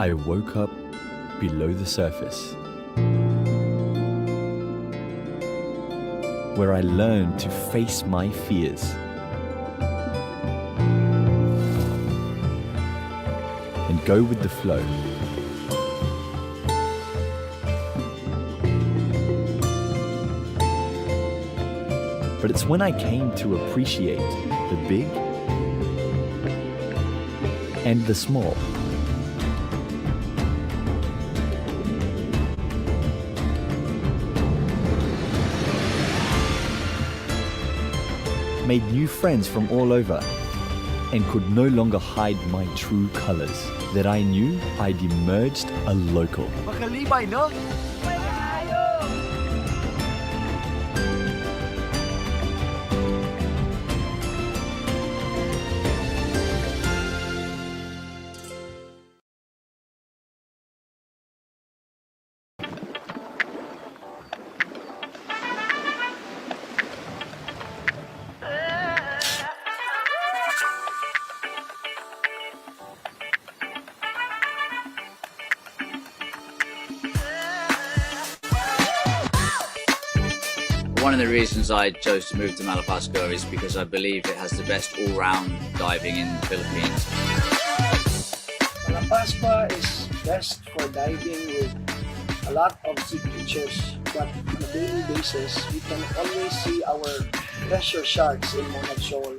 I woke up below the surface, where I learned to face my fears and go with the flow. But it's when I came to appreciate the big and the small, made new friends from all over, and could no longer hide my true colors, that I knew I'd emerged a local. Makalibay, no? One of the reasons I chose to move to Malapascua is because I believe it has the best all-round diving in the Philippines. Malapascua is best for diving with a lot of sea creatures, but on a daily basis, we can always see our treasure sharks in Monad Shoal.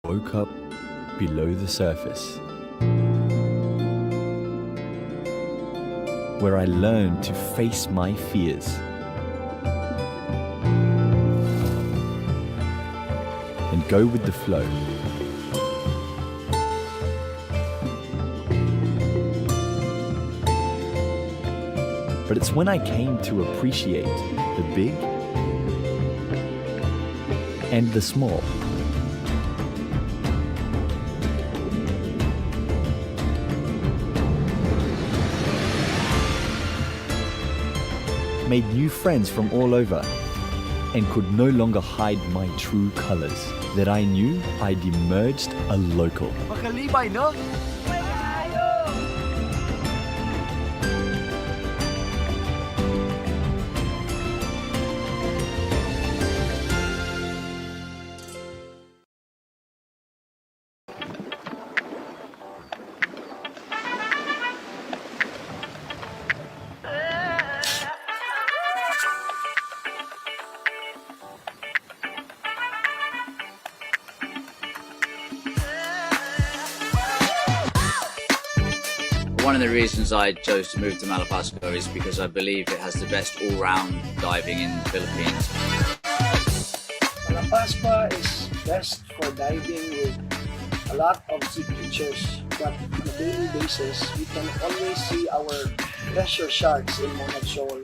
woke up below the surface, where I learned to face my fears and go with the flow. But it's when I came to appreciate the big and the small, made new friends from all over, and could no longer hide my true colors, that I knew I'd emerged a local. Makalibay, no? One of the reasons I chose to move to Malapascua is because I believe it has the best all-round diving in the Philippines. Malapascua is best for diving with a lot of sea creatures, but on a daily basis, we can always see our treasure sharks in Monad Shoal.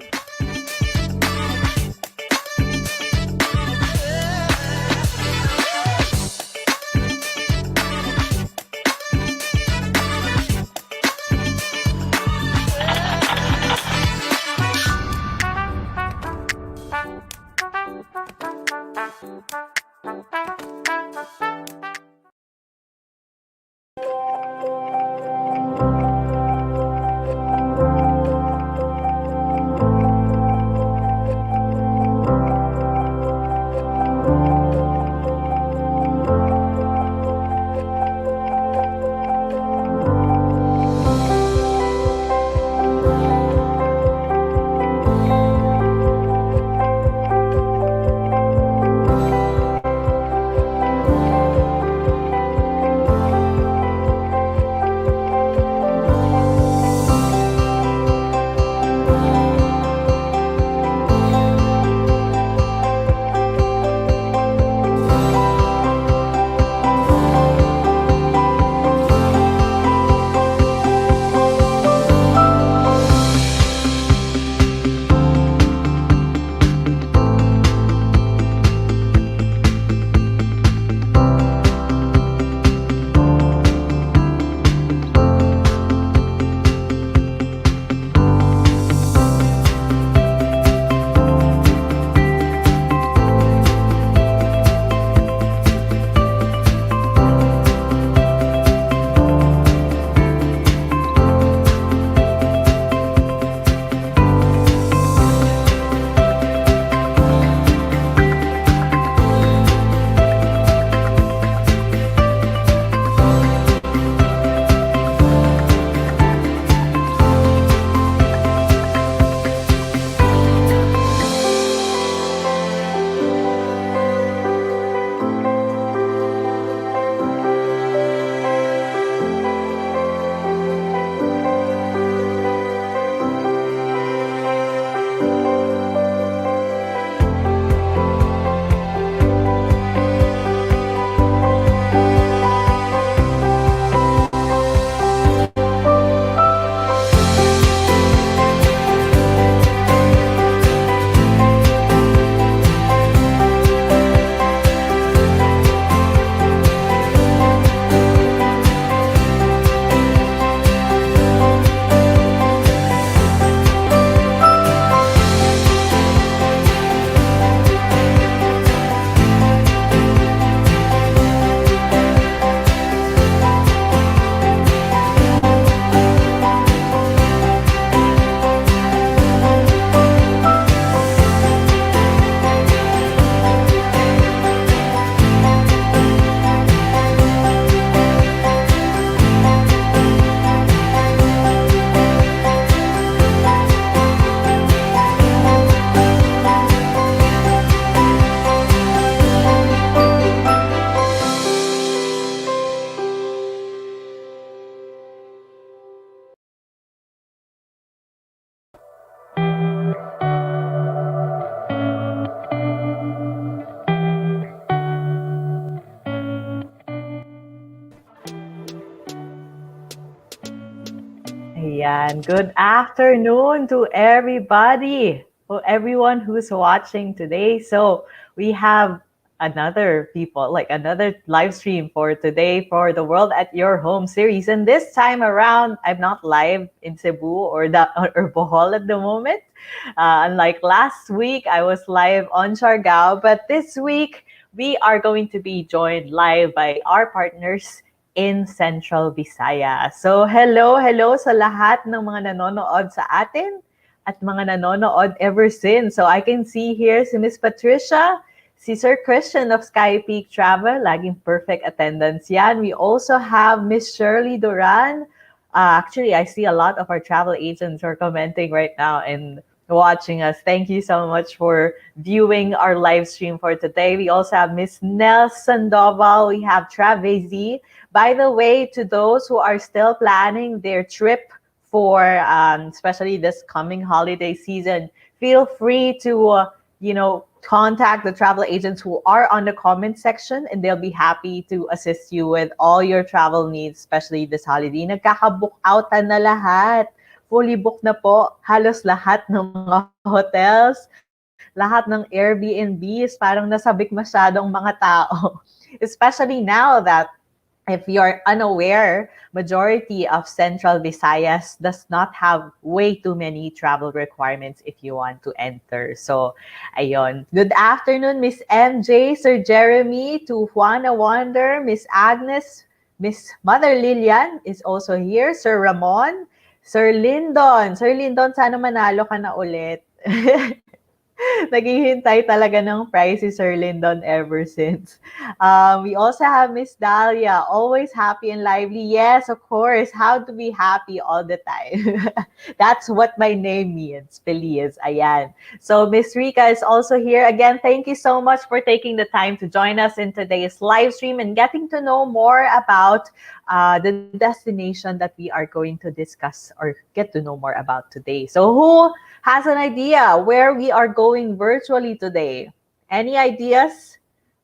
Ayan. Good afternoon to everybody, to everyone who's watching today. So we have another live stream for today for the World at Your Home series. And this time around, I'm not live in Cebu or Bohol at the moment. Unlike last week, I was live on Siargao. But this week, we are going to be joined live by our partners in Central Visayas. So hello sa lahat ng mga nanonood sa atin at mga nanonood ever since. So I can see here si Miss Patricia, si Sir Christian of Sky Peak Travel, laging perfect attendance yan. We also have Miss Shirley Duran. Actually, I see a lot of our travel agents are commenting right now and watching us. Thank you so much for viewing our live stream for today. We also have Miss Nels Sandoval. We have Travezi. By the way, to those who are still planning their trip for especially this coming holiday season, feel free to contact the travel agents who are on the comment section, and they'll be happy to assist you with all your travel needs, especially this holiday. Nagkaka-book outan na lahat. Fully booked na po halos lahat ng mga hotels, lahat ng Airbnbs, parang nasabik masyadong mga tao. Especially now that, if you're unaware, majority of Central Visayas does not have way too many travel requirements if you want to enter. So, ayun. Good afternoon, Miss MJ, Sir Jeremy, to Juana Wonder, Miss Agnes, Miss Mother Lilian is also here, Sir Ramon, Sir Lyndon. Sir Lyndon, sana manalo ka na ulit. Naghihintay talaga ng prize si Sir Lyndon ever since. We also have Miss Dahlia, always happy and lively. Yes, of course. How to be happy all the time. That's what my name means, Feliz. Ayan. So Miss Rika is also here. Again, thank you so much for taking the time to join us in today's live stream and getting to know more about the destination that we are going to discuss or get to know more about today. So who has an idea where we are going virtually today? Any ideas?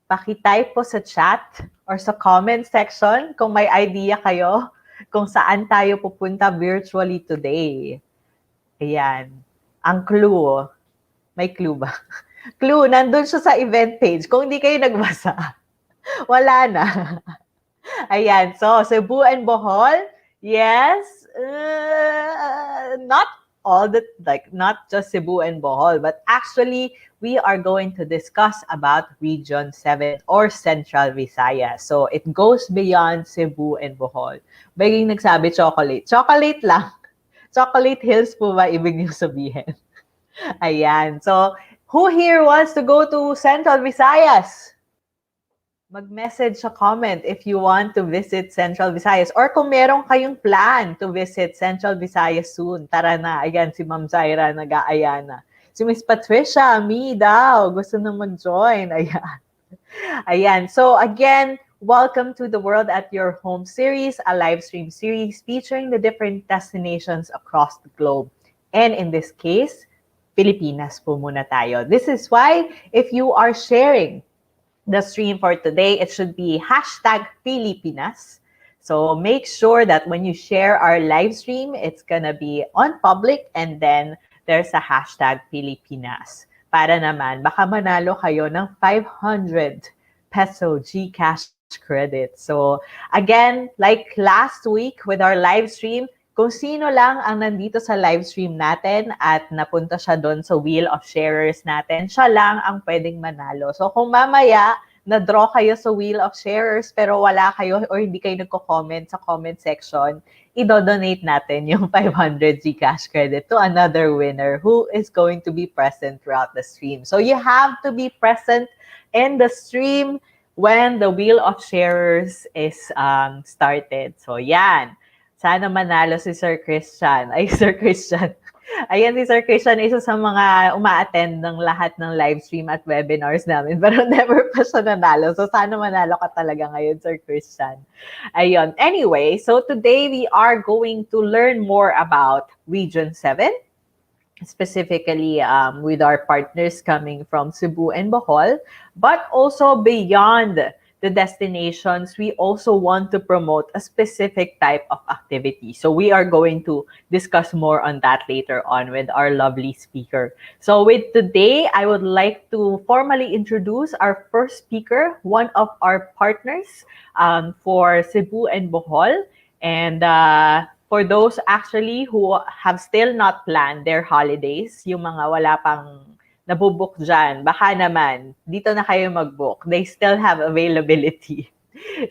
Pakitype po sa chat or sa comment section kung may idea kayo kung saan tayo pupunta virtually today. Ayan. Ang clue. May clue ba? Clue, nandun siya sa event page. Kung hindi kayo nagbasa, wala na. Ayan. So, Cebu and Bohol. Yes. Not just Cebu and Bohol, but actually we are going to discuss about Region 7 or Central Visayas. So it goes beyond Cebu and Bohol. Baging nagsabi chocolate. Chocolate lang. Chocolate Hills po ba ibig niyo sabihin? Ayan. So who here wants to go to Central Visayas? Mag-message sa comment if you want to visit Central Visayas or kung meron kayong plan to visit Central Visayas soon. Tara na. Ayan, si Ma'am Zaira nag-aaya na. Si Miss Patricia, me daw. Gusto na mag-join. Ayan. Ayan. So again, welcome to the World at Your Home series, a live stream series featuring the different destinations across the globe. And in this case, Pilipinas po muna tayo. This is why if you are sharing the stream for today, it should be #Pilipinas. So make sure that when you share our live stream, it's gonna be on public and then there's a #Pilipinas. Para naman, baka manalo kayo ng 500 peso GCash credits. So again, like last week with our live stream, kung sino lang ang nandito sa live stream natin at napunta siya doon sa wheel of sharers natin, siya lang ang pwedeng manalo. So kung mamaya na-draw kayo sa wheel of sharers pero wala kayo or hindi kayo nagko-comment sa comment section, i-donate natin yung 500 GCash credit to another winner who is going to be present throughout the stream. So you have to be present in the stream when the wheel of sharers is started. So yan. Sana manalo si Sir Christian. Ay, Sir Christian. Ayan, si Sir Christian, isa sa mga uma-attend ng lahat ng live stream at webinars namin. Pero never pa siya nanalo. So, sana manalo ka talaga ngayon, Sir Christian. Ayun. Anyway, so today we are going to learn more about Region 7. Specifically with our partners coming from Cebu and Bohol. But also beyond the destinations, we also want to promote a specific type of activity. So we are going to discuss more on that later on with our lovely speaker. So with today, I would like to formally introduce our first speaker, one of our partners for Cebu and Bohol. And for those actually who have still not planned their holidays, yung mga wala pang nabubook dyan, baka naman, dito na kayo mag-book. They still have availability.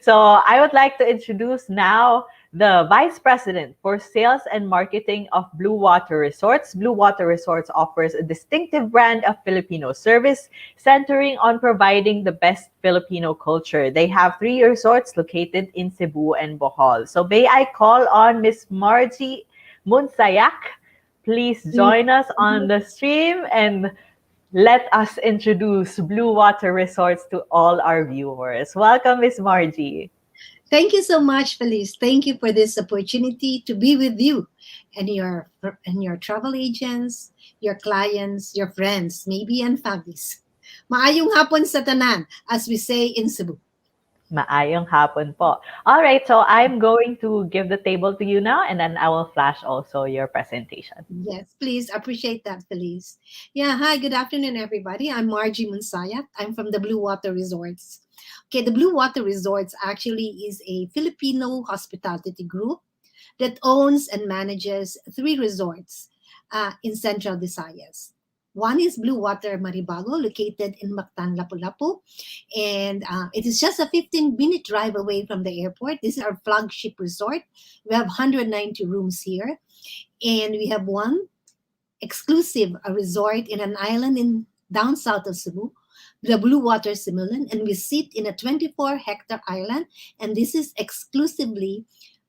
So I would like to introduce now the Vice President for Sales and Marketing of Blue Water Resorts. Blue Water Resorts offers a distinctive brand of Filipino service centering on providing the best Filipino culture. They have 3 resorts located in Cebu and Bohol. So may I call on Miss Margie Munsayak? Please join us on the stream and let us introduce Blue Water Resorts to all our viewers. Welcome, Miss Margie. Thank you so much, Felice. Thank you for this opportunity to be with you and your travel agents, your clients, your friends, maybe and families. Maayong hapon sa tanan, as we say in Cebu. Maayong hapon po. All right, so I'm going to give the table to you now, and then I will flash also your presentation. Yes, please appreciate that, Felice. Yeah, hi, good afternoon, everybody. I'm Margie Munsayat. I'm from the Blue Water Resorts. Okay, the Blue Water Resorts actually is a Filipino hospitality group that owns and manages 3 resorts in Central Visayas. One is Blue Water Maribago, located in Mactan, Lapu-Lapu. And it is just a 15-minute drive away from the airport. This is our flagship resort. We have 190 rooms here. And we have one exclusive resort in an island in down south of Cebu, the Blue Water Simulan. And we sit in a 24-hectare island. And this is exclusively,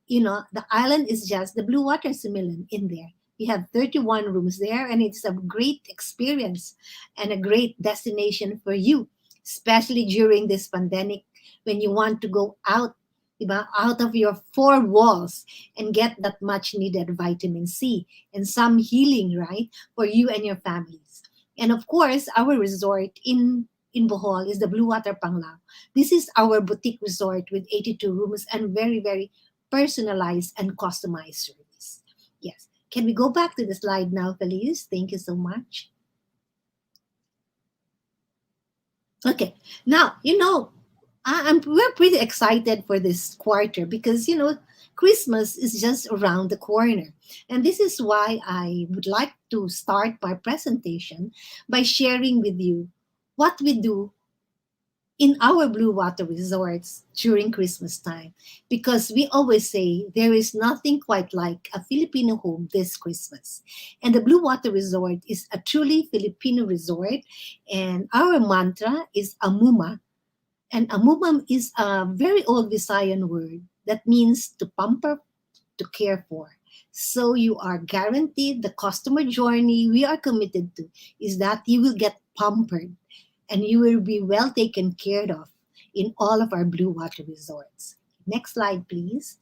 the island is just the Blue Water Simulan in there. We have 31 rooms there, and it's a great experience and a great destination for you, especially during this pandemic when you want to go out of your 4 walls and get that much needed vitamin C and some healing, right, for you and your families. And of course, our resort in Bohol is the Blue Water Panglao. This is our boutique resort with 82 rooms and very, very personalized and customized service. Yes. Can we go back to the slide now, Felice? Thank you so much. Okay, now, we're pretty excited for this quarter because, Christmas is just around the corner. And this is why I would like to start my presentation by sharing with you what we do in our Blue Water Resorts during Christmas time, because we always say there is nothing quite like a Filipino home this Christmas. And the Blue Water Resort is a truly Filipino resort, and our mantra is Amuma. And Amuma is a very old Visayan word that means to pamper, to care for. So you are guaranteed the customer journey we are committed to is that you will get pampered and you will be well taken care of in all of our Blue Water Resorts. Next slide, please.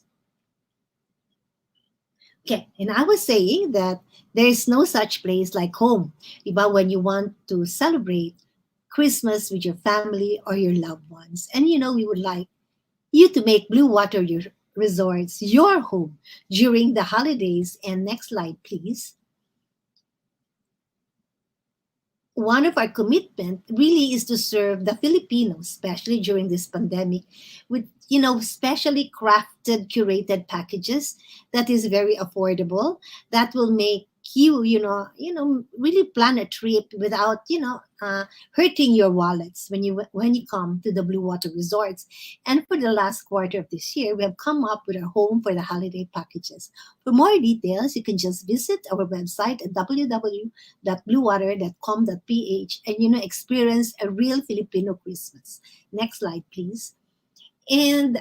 Okay, and I was saying that there is no such place like home. Diba, when you want to celebrate Christmas with your family or your loved ones. And we would like you to make Blue Water Resorts your home during the holidays. And next slide, please. One of our commitment really is to serve the Filipinos, especially during this pandemic, with specially crafted, curated packages that is very affordable, that will make you really plan a trip without hurting your wallets when you come to the Blue Water Resorts. And for the last quarter of this year, we have come up with a home for the holiday packages. For more details, you can just visit our website at www.bluewater.com.ph and experience a real Filipino Christmas. Next slide, please. And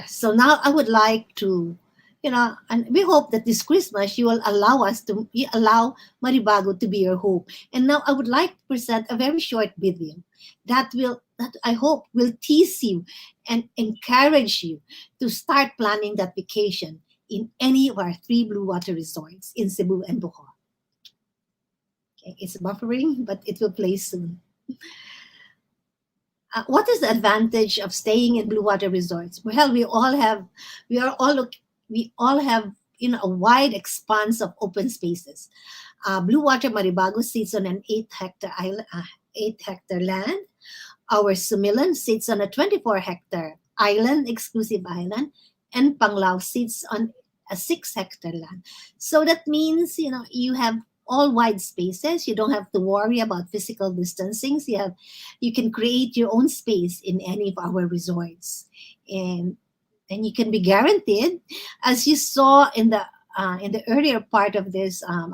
so now I would like to and we hope that this Christmas you will allow Maribago to be your home. And now I would like to present a very short video that I hope will tease you and encourage you to start planning that vacation in any of our 3 Blue Water Resorts in Cebu and Bohol. Okay, it's buffering, but it will play soon. What is the advantage of staying in blue water resorts? Well, we are all look, we all have a wide expanse of open spaces. Blue Water Maribago sits on an 8 hectare island, 8 hectare land. Our Sumilan sits on a 24 hectare island, exclusive island, and Panglao sits on a 6 hectare land. So that means you have all wide spaces. You don't have to worry about physical distancing. You can create your own space in any of our resorts, and you can be guaranteed, as you saw in the earlier part of this uh,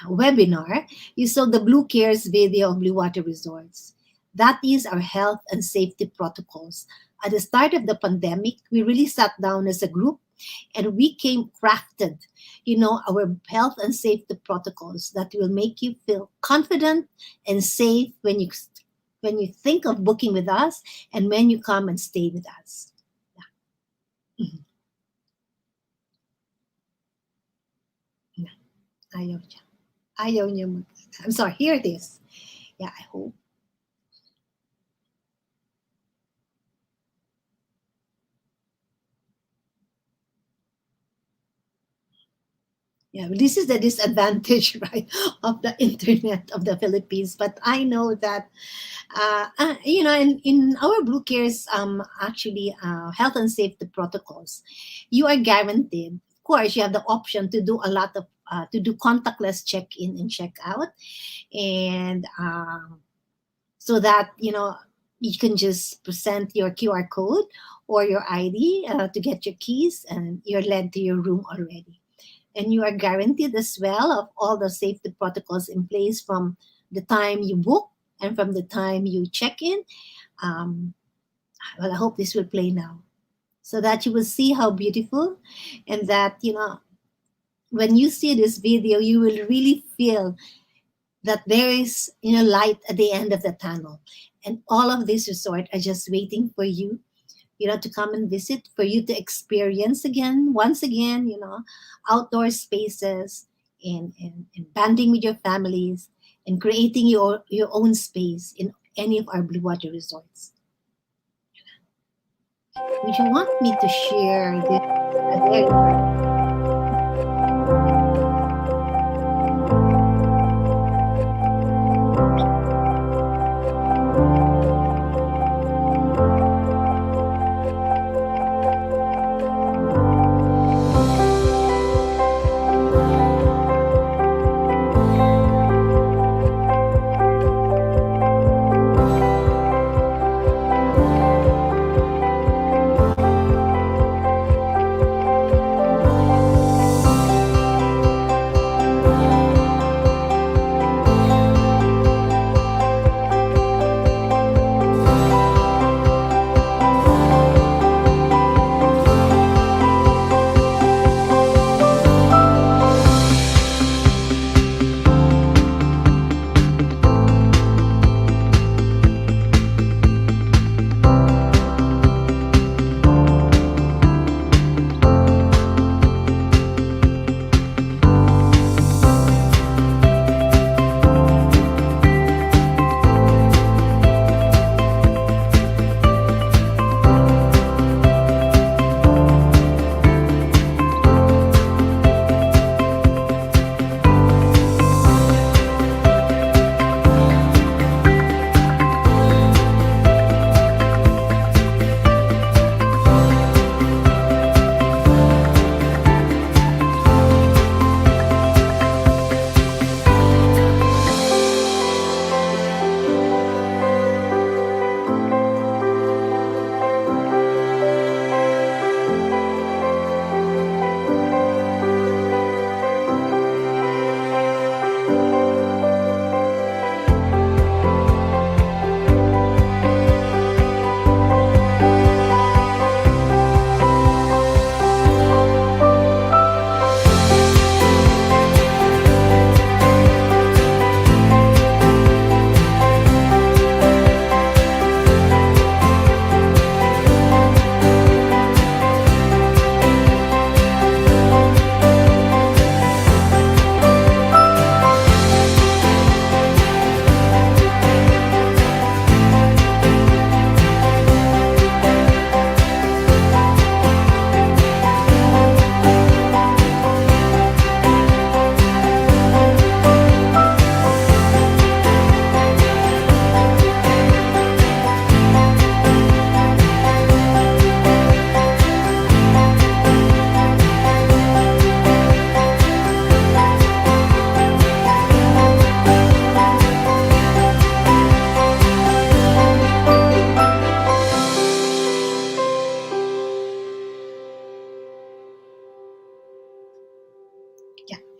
webinar, you saw the Blue Cares video of Blue Water Resorts. That is our health and safety protocols. At the start of the pandemic, we really sat down as a group and we came crafted, our health and safety protocols that will make you feel confident and safe when you think of booking with us and when you come and stay with us. Yeah. Mhm. Yeah. Ayaw niya. Ayaw niya I'm sorry, here it is. Yeah, I hope. Yeah, this is the disadvantage, right, of the internet of the Philippines. But I know that, in our Blue Cares, actually, health and safety protocols, you are guaranteed. Of course, you have the option to do a lot of to do contactless check-in and check-out, and so that you can just present your QR code or your ID to get your keys, and you're led to your room already. And you are guaranteed as well of all the safety protocols in place from the time you book and from the time you check in. Um, well, I hope this will play now so that you will see how beautiful, and that, when you see this video, you will really feel that there is, light at the end of the tunnel. And all of these resorts are just waiting for you, to come and visit, for you to experience once again, outdoor spaces, and banding with your families and creating your own space in any of our Blue Water resorts. Would you want me to share this? There you are.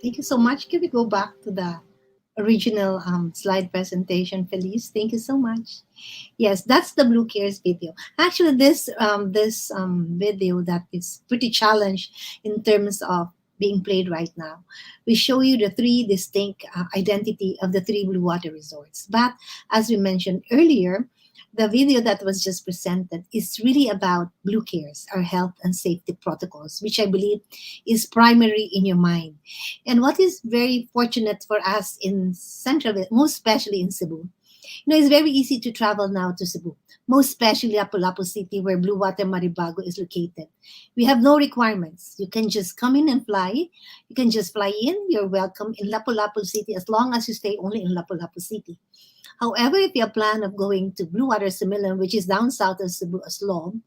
Thank you so much. Can we go back to the original slide presentation, Felice? Thank you so much. Yes, that's the Blue Cares video. Actually, this video that is pretty challenged in terms of being played right now. We show you the three distinct identity of the three blue water resorts. But as we mentioned earlier, the video that was just presented is really about Blue Cares, our health and safety protocols, which I believe is primary in your mind. And what is very fortunate for us in Central, most especially in Cebu, it's very easy to travel now to Cebu, most especially Lapu-Lapu City, where Blue Water Maribago is located. We have no requirements. You can just come in and fly. You can just fly in. You're welcome in Lapu-Lapu City as long as you stay only in Lapu-Lapu City. However, if you have plan of going to Blue Water Similan, which is down south of Cebu as Lom,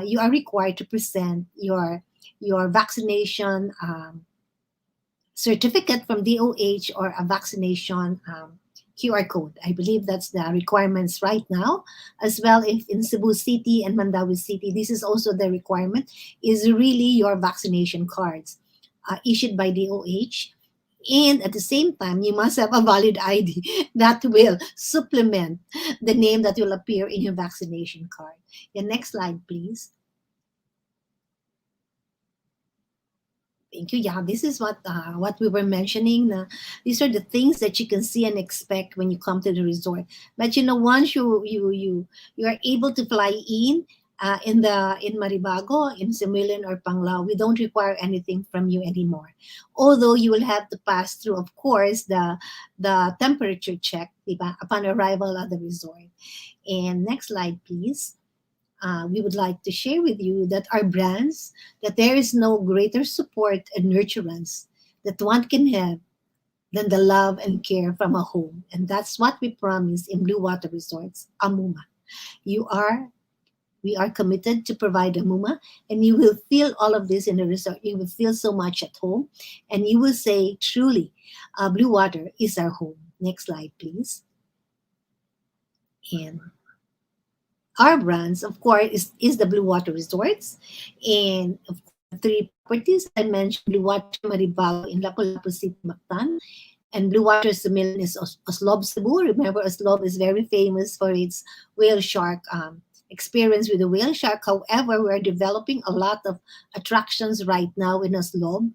you are required to present your vaccination certificate from DOH or a vaccination QR code. I believe that's the requirements right now. As well, if in Cebu City and Mandawi City, this is also the requirement, is really your vaccination cards issued by DOH. And at the same time, you must have a valid ID that will supplement the name that will appear in your vaccination card. The next slide, please. Thank you. Yeah, this is what we were mentioning. These are the things that you can see and expect when you come to the resort. But once you are able to fly in Maribago, in Similan or Panglao, we don't require anything from you anymore. Although you will have to pass through, of course, the temperature check, diba, upon arrival at the resort. And next slide, please. We would like to share with you that our brands, that there is no greater support and nurturance that one can have than the love and care from a home. And that's what we promise in Blue Water Resorts, Amuma. We are committed to provide Amuma, and you will feel all of this in the resort. You will feel so much at home, and you will say, truly, Blue Water is our home. Next slide, please. And our brands, of course, is the Blue Water Resorts. And of course, the three properties I mentioned, Blue Water Maribago in Lapu-Lapu City, Mactan, and Blue Water Similan is Oslob, Cebu. Remember, Oslob is very famous for its whale shark experience with the whale shark. However, we're developing a lot of attractions right now in Oslob.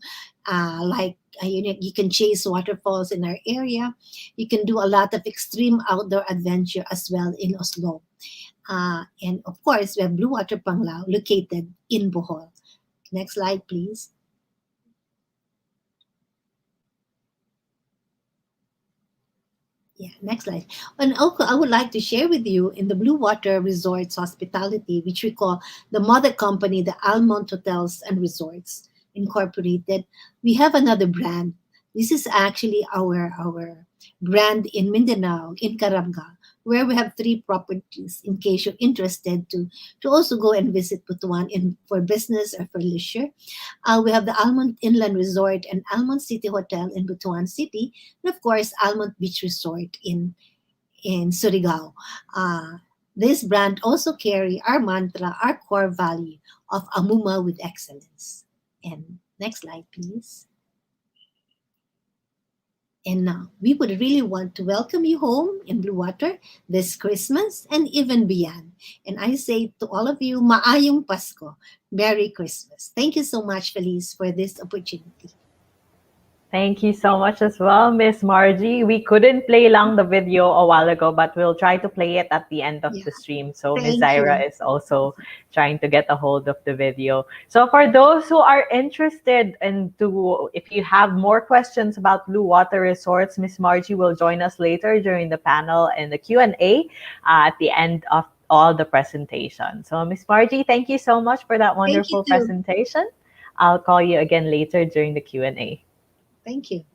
You can chase waterfalls in our area. You can do a lot of extreme outdoor adventure as well in Oslob. And of course, we have Blue Water Panglao located in Bohol. Next slide, please. Yeah, next slide. And also, I would like to share with you in the Blue Water Resorts Hospitality, which we call the mother company, the Almont Hotels and Resorts Incorporated. We have another brand. This is actually our brand in Mindanao, in Carabga, where we have three properties in case you're interested to also go and visit Butuan for business or for leisure. We have the Almont Inland Resort and Almont City Hotel in Butuan City, and of course, Almont Beach Resort in Surigao. This brand also carry our mantra, our core value of Amuma with excellence. And next slide, please. And now, we would really want to welcome you home in Blue Water this Christmas and even beyond. And I say to all of you, Maayong Pasko, Merry Christmas. Thank you so much, Felice, for this opportunity. Thank you so much as well, Miss Margie. We couldn't play lang the video a while ago, but we'll try to play it at the end of the stream. So Miss Zaira is also trying to get a hold of the video. So for those who are interested if you have more questions about Blue Water Resorts, Miss Margie will join us later during the panel and the Q&A at the end of all the presentation. So Miss Margie, thank you so much for that wonderful presentation. I'll call you again later during the Q&A. Thank you.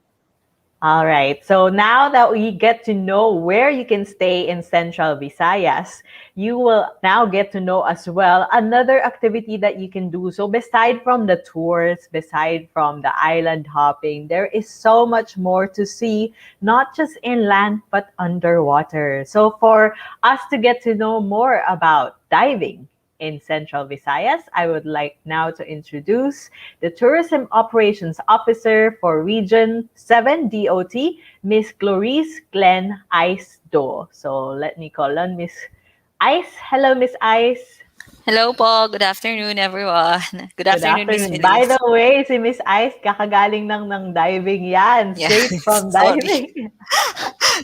All right. So now that we get to know where you can stay in Central Visayas, you will now get to know as well another activity that you can do. So beside from the tours, beside from the island hopping, there is so much more to see, not just inland, but underwater. So for us to get to know more about diving in Central Visayas. I would like now to introduce the Tourism Operations Officer for Region 7 DOT, Miss Clarice Glenn Ice Do. So let me call on Miss Ice. Hello, Miss Ice. Hello po. Good afternoon, everyone. Good Good afternoon, Miss afternoon. By the Feliz. way, si Miss Ice, kakagaling ng diving yan. Yeah, Straight from sorry. diving.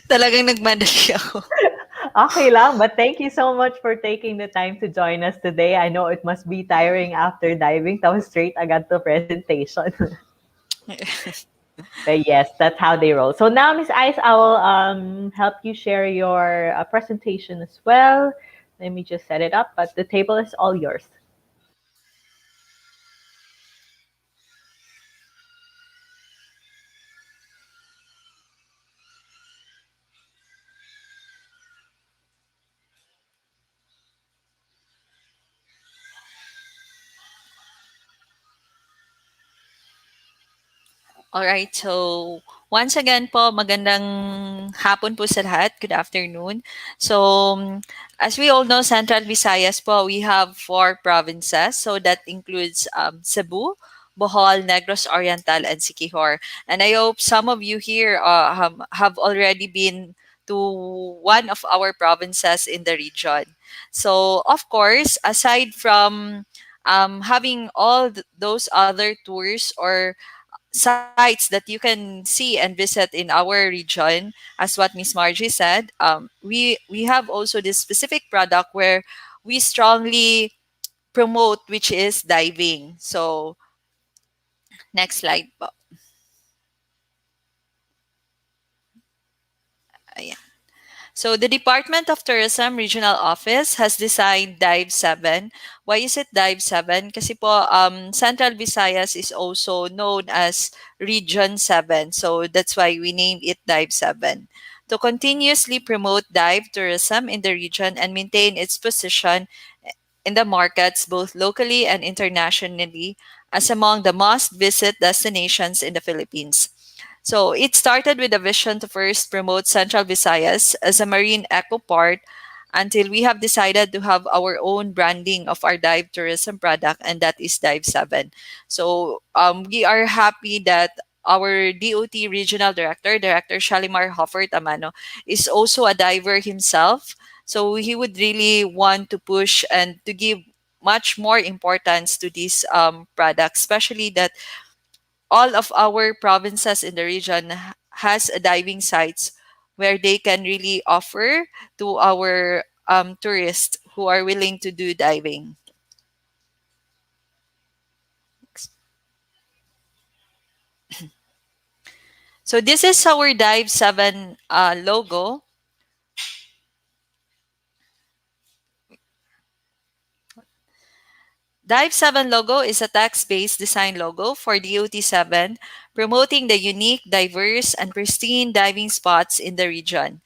Talagang nagmadali ako. Okay lang, but thank you so much for taking the time to join us today. I know it must be tiring after diving. Tapos straight agad to presentation. But yes, that's how they roll. So now, Miss Ice, I will help you share your presentation as well. Let me just set it up, but the table is all yours. Alright, so once again po, magandang hapon po sa lahat. Good afternoon. So, as we all know, Central Visayas po, we have 4 provinces. So that includes Cebu, Bohol, Negros Oriental, and Siquijor. And I hope some of you here have already been to one of our provinces in the region. So, of course, aside from having all those other tours or sites that you can see and visit in our region, as what Miss Margie said, we have also this specific product where we strongly promote, which is diving. So, next slide po. Ayan. So the Department of Tourism Regional Office has designed Dive 7. Why is it Dive 7? Kasi po Central Visayas is also known as Region 7. So that's why we named it Dive 7. To continuously promote dive tourism in the region and maintain its position in the markets both locally and internationally as among the must visit destinations in the Philippines. So it started with a vision to first promote Central Visayas as a marine eco port until we have decided to have our own branding of our dive tourism product, and that is Dive 7. So we are happy that our DOT Regional Director, Director Shalimar Hoffer Tamano, is also a diver himself. So he would really want to push and to give much more importance to these products, especially that all of our provinces in the region has a diving sites where they can really offer to our tourists who are willing to do diving. So this is our Dive 7 logo. Dive 7 logo is a text-based design logo for DOT 7, promoting the unique, diverse, and pristine diving spots in the region.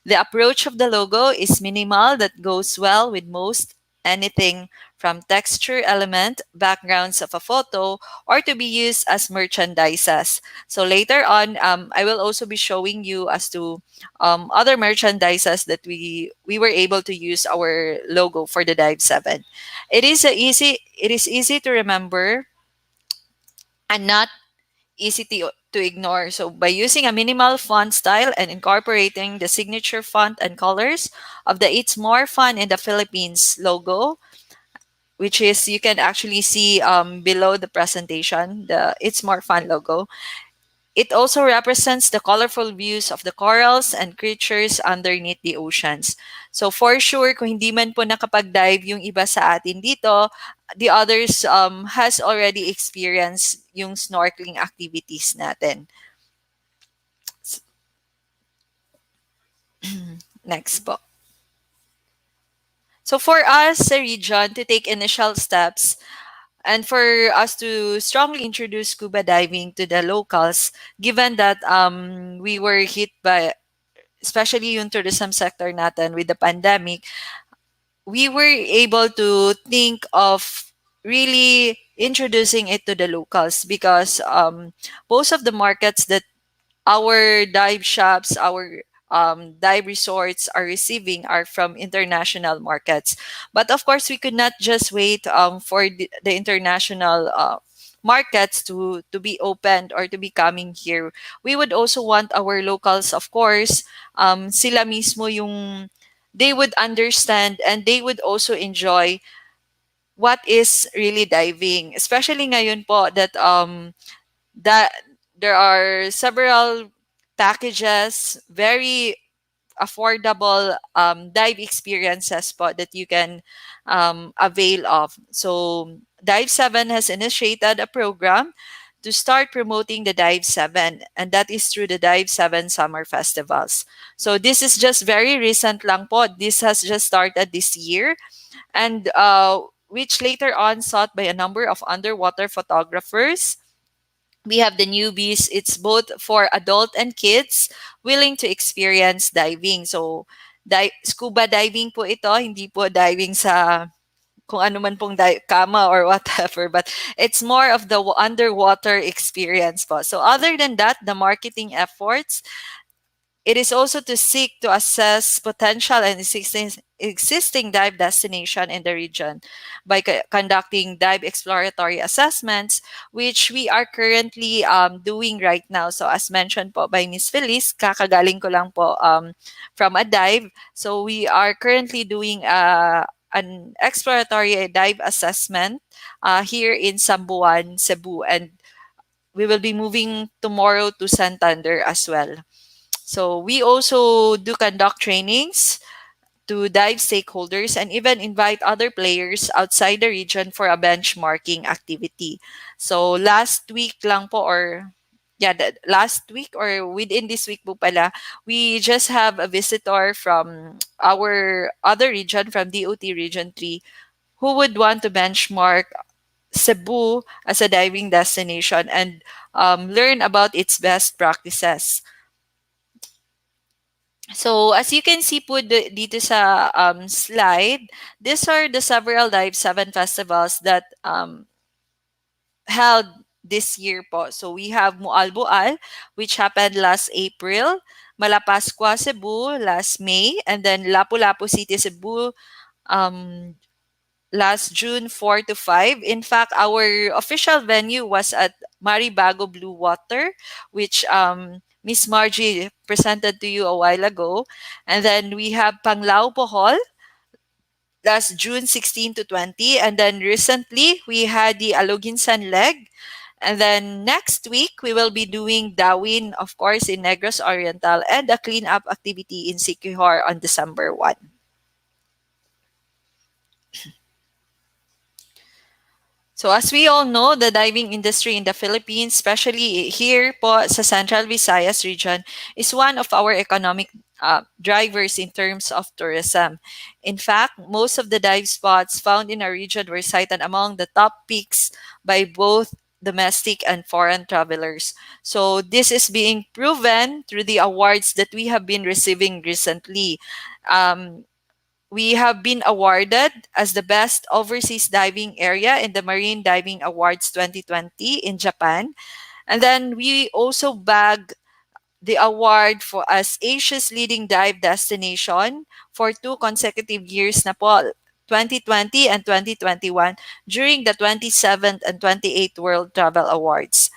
The approach of the logo is minimal that goes well with most anything from texture element, backgrounds of a photo, or to be used as merchandises. So later on, I will also be showing you as to other merchandises that we were able to use our logo for the Dive 7. It is easy to remember and not easy to ignore. So by using a minimal font style and incorporating the signature font and colors of the It's More Fun in the Philippines logo, which is you can actually see below the presentation, the It's More Fun logo. It also represents the colorful views of the corals and creatures underneath the oceans. So for sure, kung hindi man po nakapag-dive yung iba sa atin dito, the others has already experienced yung snorkeling activities natin. Next po. So for us sa region to take initial steps and for us to strongly introduce scuba diving to the locals, given that we were hit by, especially yung tourism sector natin with the pandemic, we were able to think of really introducing it to the locals because most of the markets that our dive shops, dive resorts are receiving are from international markets. But of course, we could not just wait for the international markets to be opened or to be coming here. We would also want our locals, of course, sila mismo yung they would understand and they would also enjoy what is really diving, especially ngayon po that there are several packages, very affordable dive experiences po that you can avail of. So Dive 7 has initiated a program to start promoting the Dive 7, and that is through the Dive 7 Summer Festivals. So this is just very recent lang po. This has just started this year, and which later on sought by a number of underwater photographers. We have the newbies. It's both for adult and kids willing to experience diving. So, scuba diving po ito, hindi po diving sa kung ano man pong kama or whatever, but it's more of the underwater experience po. So, other than that, the marketing efforts, it is also to seek to assess potential and existing dive destination in the region by conducting dive exploratory assessments, which we are currently doing right now. So as mentioned po by Miss Feliz, kakagaling ko lang po from a dive. So we are currently doing an exploratory dive assessment here in Sambuan, Cebu, and we will be moving tomorrow to Santander as well. So we also do conduct trainings to dive stakeholders and even invite other players outside the region for a benchmarking activity. So last week lang po or last week or within this week po pala, we just have a visitor from our other region, from DOT Region 3, who would want to benchmark Cebu as a diving destination and learn about its best practices. So, as you can see po dito sa slide, these are the several Dive 7 festivals that held this year po. So, we have Mualbual, which happened last April, Malapascua, Cebu, last May, and then Lapu-Lapu City, Cebu, um, last June 4 to 5. In fact, our official venue was at Maribago Blue Water, which Miss Margie presented to you a while ago. And then we have Panglao Bohol last June 16 to 20. And then recently, we had the Aloginsan Leg. And then next week, we will be doing Dawin, of course, in Negros Oriental, and a cleanup activity in Siquijor on December 1. So as we all know, the diving industry in the Philippines, especially here po sa Central Visayas region, is one of our economic drivers in terms of tourism. In fact, most of the dive spots found in our region were cited among the top picks by both domestic and foreign travelers. So this is being proven through the awards that we have been receiving recently. We have been awarded as the best overseas diving area in the Marine Diving Awards 2020 in Japan. And then we also bagged the award for as Asia's leading dive destination for 2 consecutive years na po, 2020 and 2021, during the 27th and 28th World Travel Awards.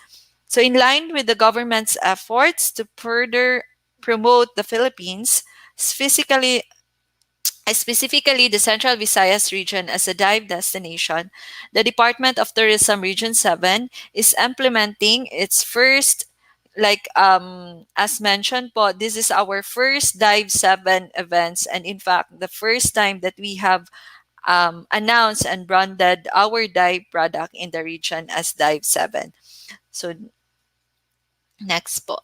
So in line with the government's efforts to further promote the Philippines, specifically the Central Visayas region as a dive destination, the Department of Tourism Region 7 is implementing its first, like as mentioned po, this is our first Dive 7 events, and in fact, the first time that we have announced and branded our dive product in the region as Dive 7. So, next po.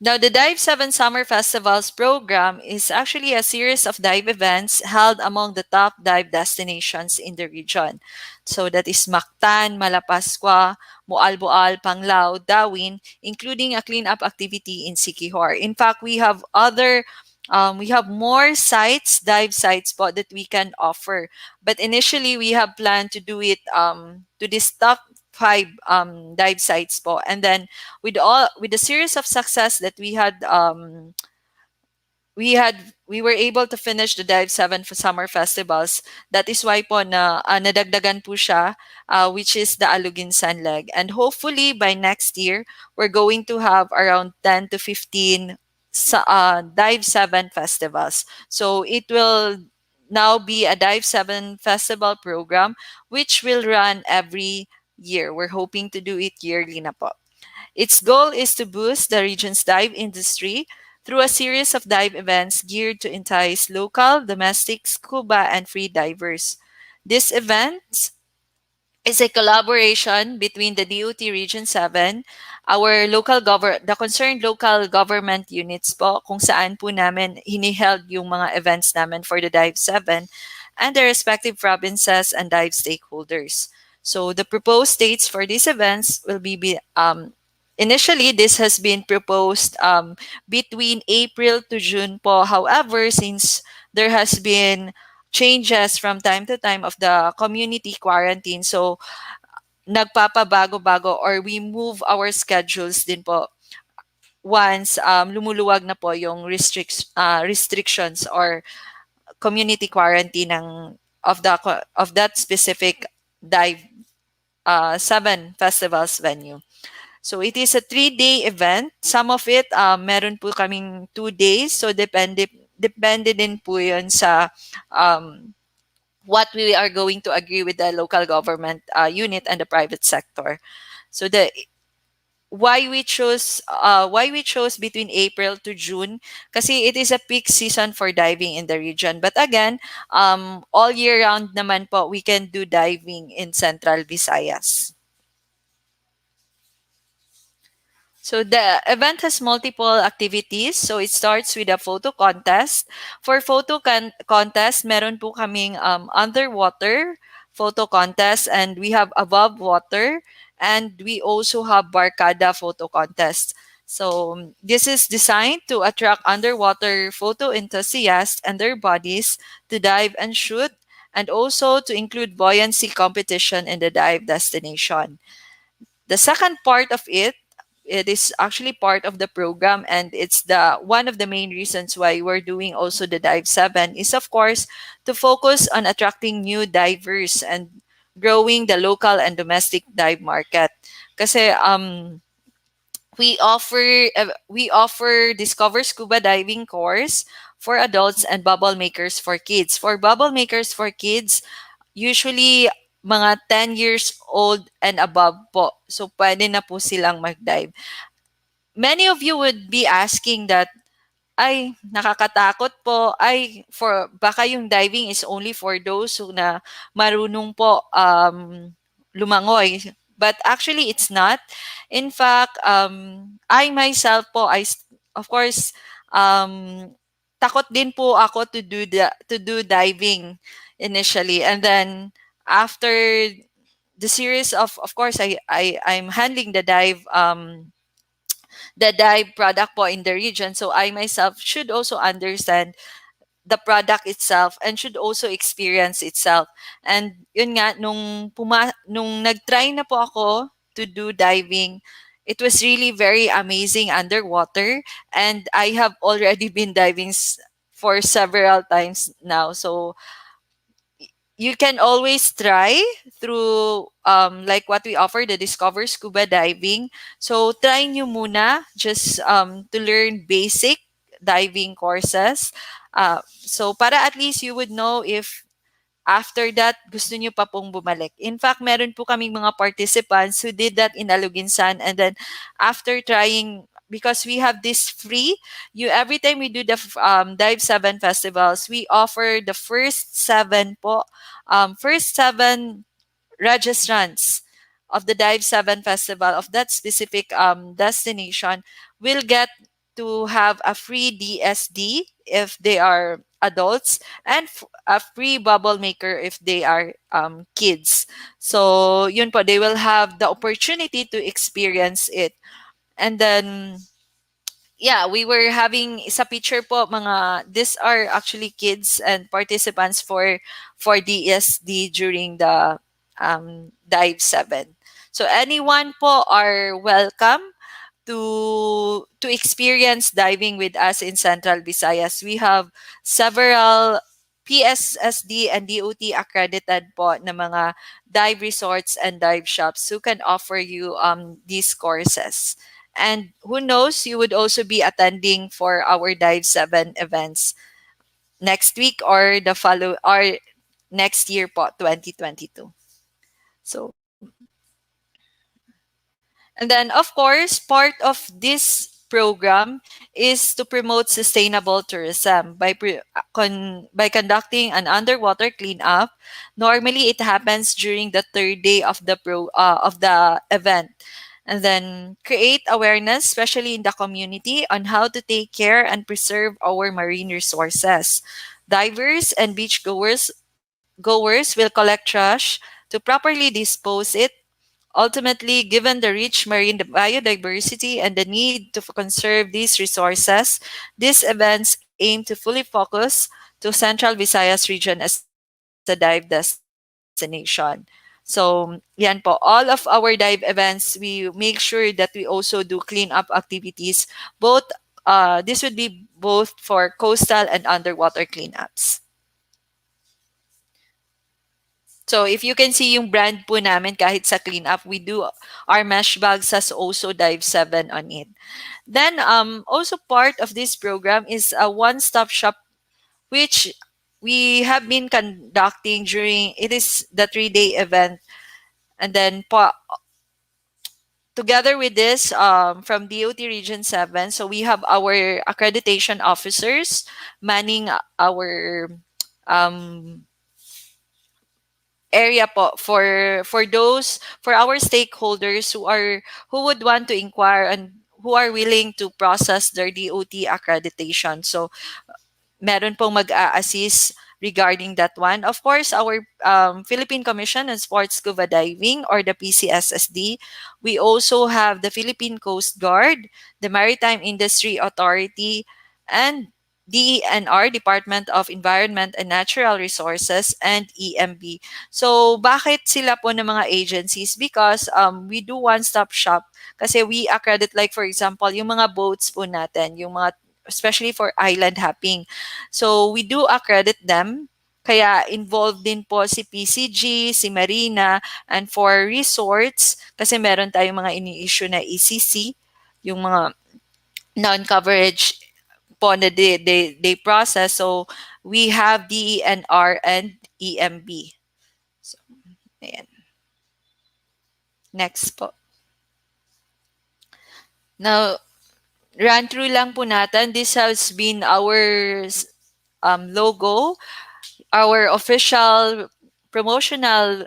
Now, the Dive 7 Summer Festivals program is actually a series of dive events held among the top dive destinations in the region. So that is Mactan, Malapascua, Mualboal, Panglao, Dawin, including a cleanup activity in Siquijor. In fact, we have more sites, dive sites that we can offer. But initially, we have planned to do it to this top dive sites po. And then with the series of success that we were able to finish the Dive 7 for summer festivals. That is why po na nadagdagan po siya, which is the Aluginsan leg. And hopefully by next year, we're going to have around 10 to 15 Dive 7 festivals. So it will now be a Dive 7 festival program which will run every year. We're hoping to do it yearly na po. Its goal is to boost the region's dive industry through a series of dive events geared to entice local, domestic, scuba, and free divers. These events is a collaboration between the DOT Region 7, the concerned local government units po, kung saan po namin hiniheld yung mga events namin for the Dive 7, and the respective provinces and dive stakeholders. So the proposed dates for these events will initially this has been proposed between April to June po. However, since there has been changes from time to time of the community quarantine. So, nagpapabago-bago or we move our schedules din po once lumuluwag na po yung restrictions or community quarantine of that specific Dive 7 festivals venue. So it is a 3-day event. Some of it, meron po kaming 2 days. So depende din po yun sa what we are going to agree with the local government unit and the private sector. So why we chose between April to June kasi it is a peak season for diving in the region. But again, all year round naman po we can do diving in Central Visayas. So the event has multiple activities. So it starts with a photo contest. For contest, meron po kaming underwater photo contest and we have above water and we also have barkada photo contest. So this is designed to attract underwater photo enthusiasts and their bodies to dive and shoot and also to include buoyancy competition in the dive destination. The second part of it is actually part of the program and it's the one of the main reasons why we're doing also the Dive 7 is of course to focus on attracting new divers and growing the local and domestic dive market. Kasi we offer Discover Scuba Diving course for adults and bubble makers for kids. For bubble makers for kids, usually mga 10 years old and above po. So, pwede na po silang mag-dive. Many of you would be asking that, ay, nakakatakot po. Ay, baka yung diving is only for those who na marunong po lumangoy. But actually, it's not. In fact, I myself po, of course, takot din po ako to do diving initially. And then, after the series of course I'm handling the dive product po in the region, so I myself should also understand the product itself and should also experience itself. And yun nga nung nagtry na po ako to do diving, it was really very amazing underwater and I have already been diving for several times now. So you can always try through like what we offer, the Discover Scuba Diving. So try nyo muna just to learn basic diving courses. So para at least you would know if after that gusto nyo pa pong bumalik. In fact, meron po kaming mga participants who did that in Aluginsan and then after trying, because we have this free, every time we do the Dive 7 festivals, we offer the first 7 registrants of the Dive 7 festival of that specific destination will get to have a free DSD if they are adults and a free bubble maker if they are kids. So yun po, they will have the opportunity to experience it. And then yeah, we were having sa picture po these are actually kids and participants for DSD during the Dive 7. So anyone po are welcome to experience diving with us in Central Visayas. We have several PSSD and DOT accredited po na mga dive resorts and dive shops who can offer you these courses. And who knows, you would also be attending for our Dive 7 events next week or the follow or next year po, 2022. So, and then, of course, part of this program is to promote sustainable tourism by conducting an underwater cleanup. Normally, it happens during the third day of the event, and then create awareness, especially in the community, on how to take care and preserve our marine resources. Divers and beach goers will collect trash to properly dispose it. Ultimately, given the rich marine biodiversity and the need to conserve these resources, these events aim to fully focus to Central Visayas region as a dive destination. So, yan po, all of our dive events, we make sure that we also do cleanup activities. This would be both for coastal and underwater cleanups. So if you can see yung brand po namin kahit sa cleanup, we do our mesh bags has also Dive 7 on it. Then also part of this program is a one-stop shop which we have been conducting during it is the 3-day event. And then together with this from DOT Region 7, so we have our accreditation officers manning our um, area po for our stakeholders who would want to inquire and who are willing to process their DOT accreditation. So meron pong mag-a-assist regarding that one. Of course, our Philippine Commission on Sports Scuba Diving or the PCSSD. We also have the Philippine Coast Guard, the Maritime Industry Authority, and DENR, Department of Environment and Natural Resources, and EMB. So, bakit sila po ng mga agencies? Because we do one-stop shop kasi we accredit like for example, yung mga boats po natin, yung mga especially for island hopping. So, we do accredit them. Kaya involved din po si PCG, si Marina, and for resorts, kasi meron tayong mga ini-issue na ECC, yung mga non-coverage po na they process. So, we have DENR and EMB. So, ayan. Next po. Now, run through lang po natin. This has been our logo, our official promotional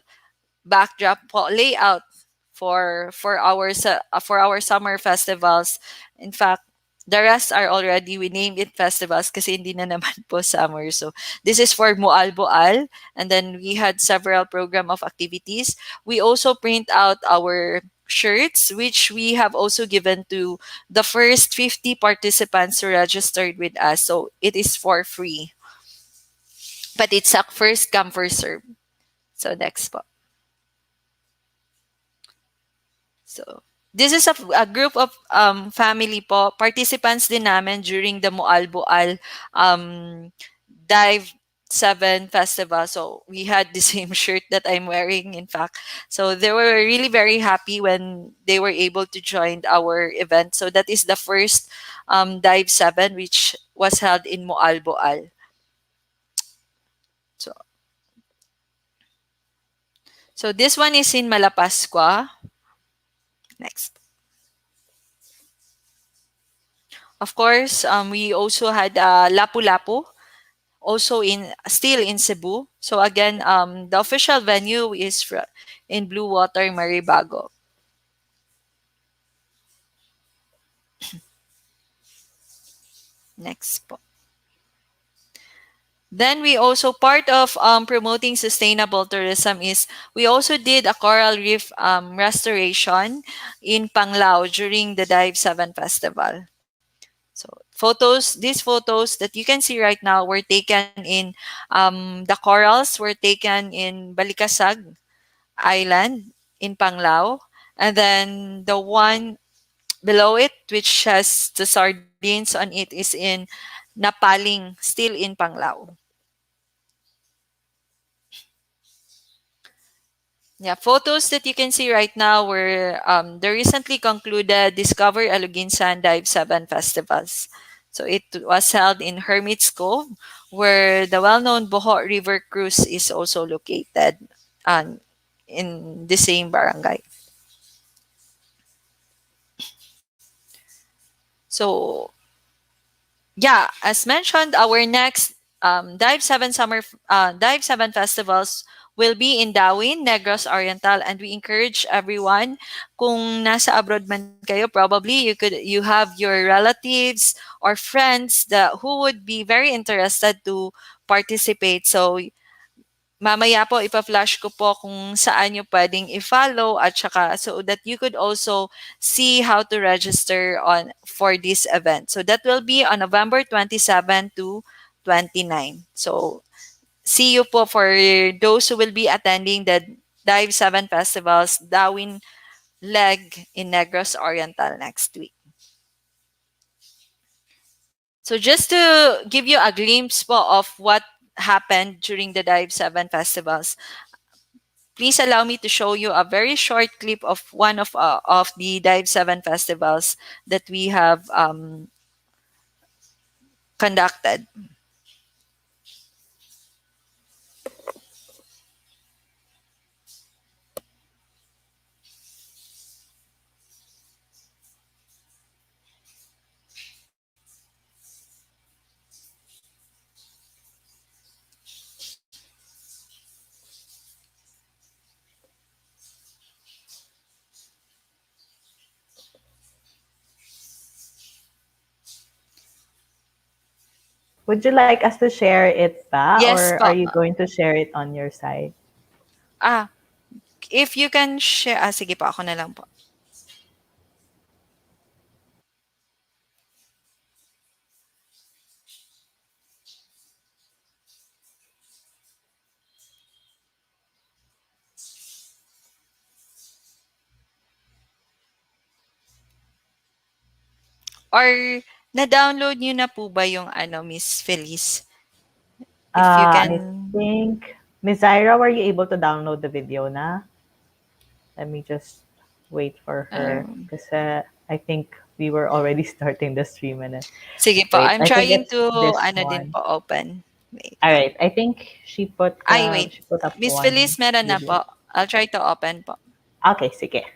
backdrop po, layout for our summer festivals. In fact, the rest are already we named it festivals kasi hindi na naman po summer. So this is for Mualboal, and then we had several program of activities. We also print out our shirts, which we have also given to the first 50 participants who registered with us. So it is for free. But it's a first come, first serve. So next po. So this is a group of family po, participants din namin during the Mualboal Dive 7 festival. So we had the same shirt that I'm wearing, in fact. So they were really very happy when they were able to join our event. So that is the first Dive 7 which was held in Mualboal. So this one is in Malapascua. Next. Of course, we also had Lapu-Lapu, also still in Cebu. So again, the official venue is in Blue Water, Maribago. Next po. Then we also, part of promoting sustainable tourism is we also did a coral reef restoration in Panglao during the Dive 7 festival. So these photos that you can see right now were taken in, the corals were taken in Balikasag Island in Panglao. And then the one below it, which has the sardines on it, is in Napaling, still in Panglao. Yeah, photos that you can see right now were the recently concluded Discover Aluginsan Dive 7 festivals. So it was held in Hermit's Cove, where the well-known Bohol River Cruise is also located in the same barangay. So yeah, as mentioned, our next Dive 7 festivals will be in Dawin, Negros Oriental, and we encourage everyone, kung nasa abroad man kayo, probably you have your relatives or friends that who would be very interested to participate. So mamaya po ipa-flash ko po kung saan nyo pwedeng i-follow at saka so that you could also see how to register on for this event. So that will be on November 27 to 29. So see you po for those who will be attending the Dive 7 Festivals Dawin leg in Negros Oriental next week. So just to give you a glimpse po of what happened during the Dive 7 Festivals, please allow me to show you a very short clip of one of the Dive 7 festivals that we have conducted. Would you like us to share it pa? Yes Or are po. you going to share it on your side? Ah, if you can share, sige po, ako na lang po. Or na-download niyo na po ba yung Miss Feliz? If you I can, think, Miss Zyra, were you able to download the video na? Let me just wait for her. um, Because I think we were already starting the stream. sige po, Wait, I'm I think trying it's to, this din one. po, open. Wait. All right, I think Ay, wait. she put up Miss one Feliz, meron na video. po. I'll try to open po. Okay, sige.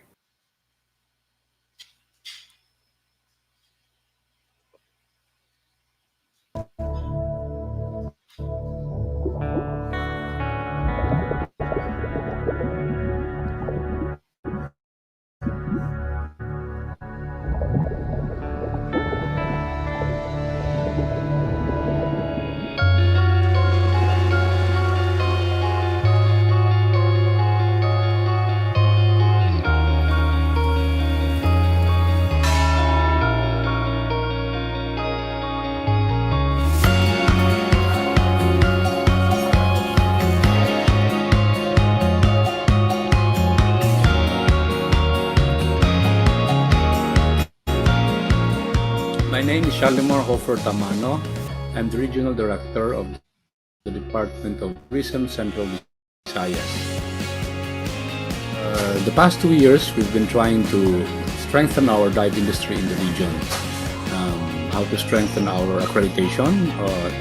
My name is Shalimar Hofer Tamano. I'm the Regional Director of the Department of Tourism, Central Visayas. The past 2 years, we've been trying to strengthen our dive industry in the region. How to strengthen our accreditation,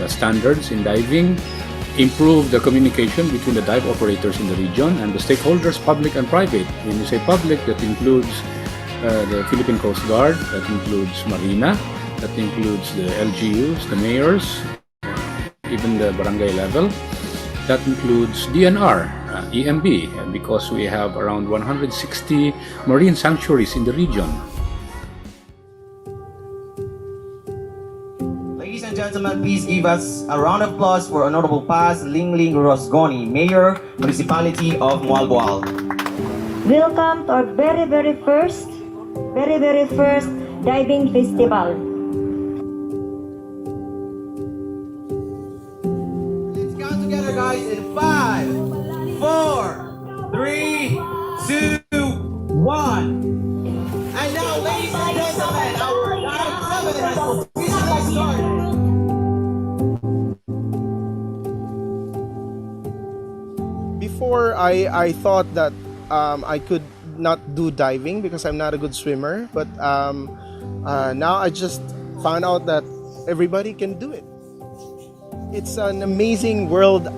the standards in diving, improve the communication between the dive operators in the region and the stakeholders, public and private. When you say public, that includes the Philippine Coast Guard, that includes Marina, that includes the LGUs, the mayors, even the barangay level. That includes DNR, EMB, because we have around 160 marine sanctuaries in the region. Ladies and gentlemen, please give us a round of applause for Honorable Paz Lingling Rosgoni, Mayor, Municipality of Malapascua. Welcome to our very first diving festival. Let's count together, guys, in 5, 4, 3, 2, 1. Before I thought that I could not do diving because I'm not a good swimmer, but now I just found out that everybody can do it. It's an amazing world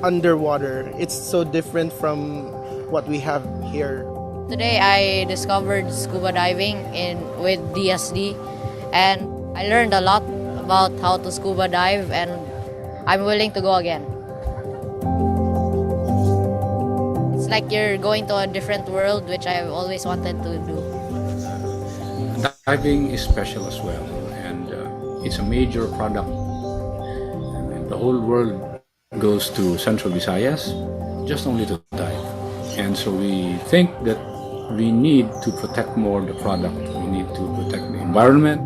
underwater. It's so different from what we have here. Today I discovered scuba diving in with DSD, and I learned a lot about how to scuba dive, and I'm willing to go again. It's like you're going to a different world, which I've always wanted to do. Diving is special as well, and it's a major product. And the whole world goes to Central Visayas just only to dive. And so we think that we need to protect more the product. We need to protect the environment.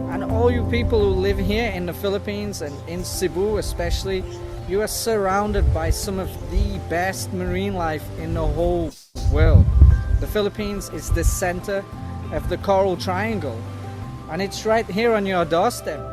And all you people who live here in the Philippines and in Cebu especially, you are surrounded by some of the best marine life in the whole world. The Philippines is the center of the Coral Triangle, and it's right here on your doorstep.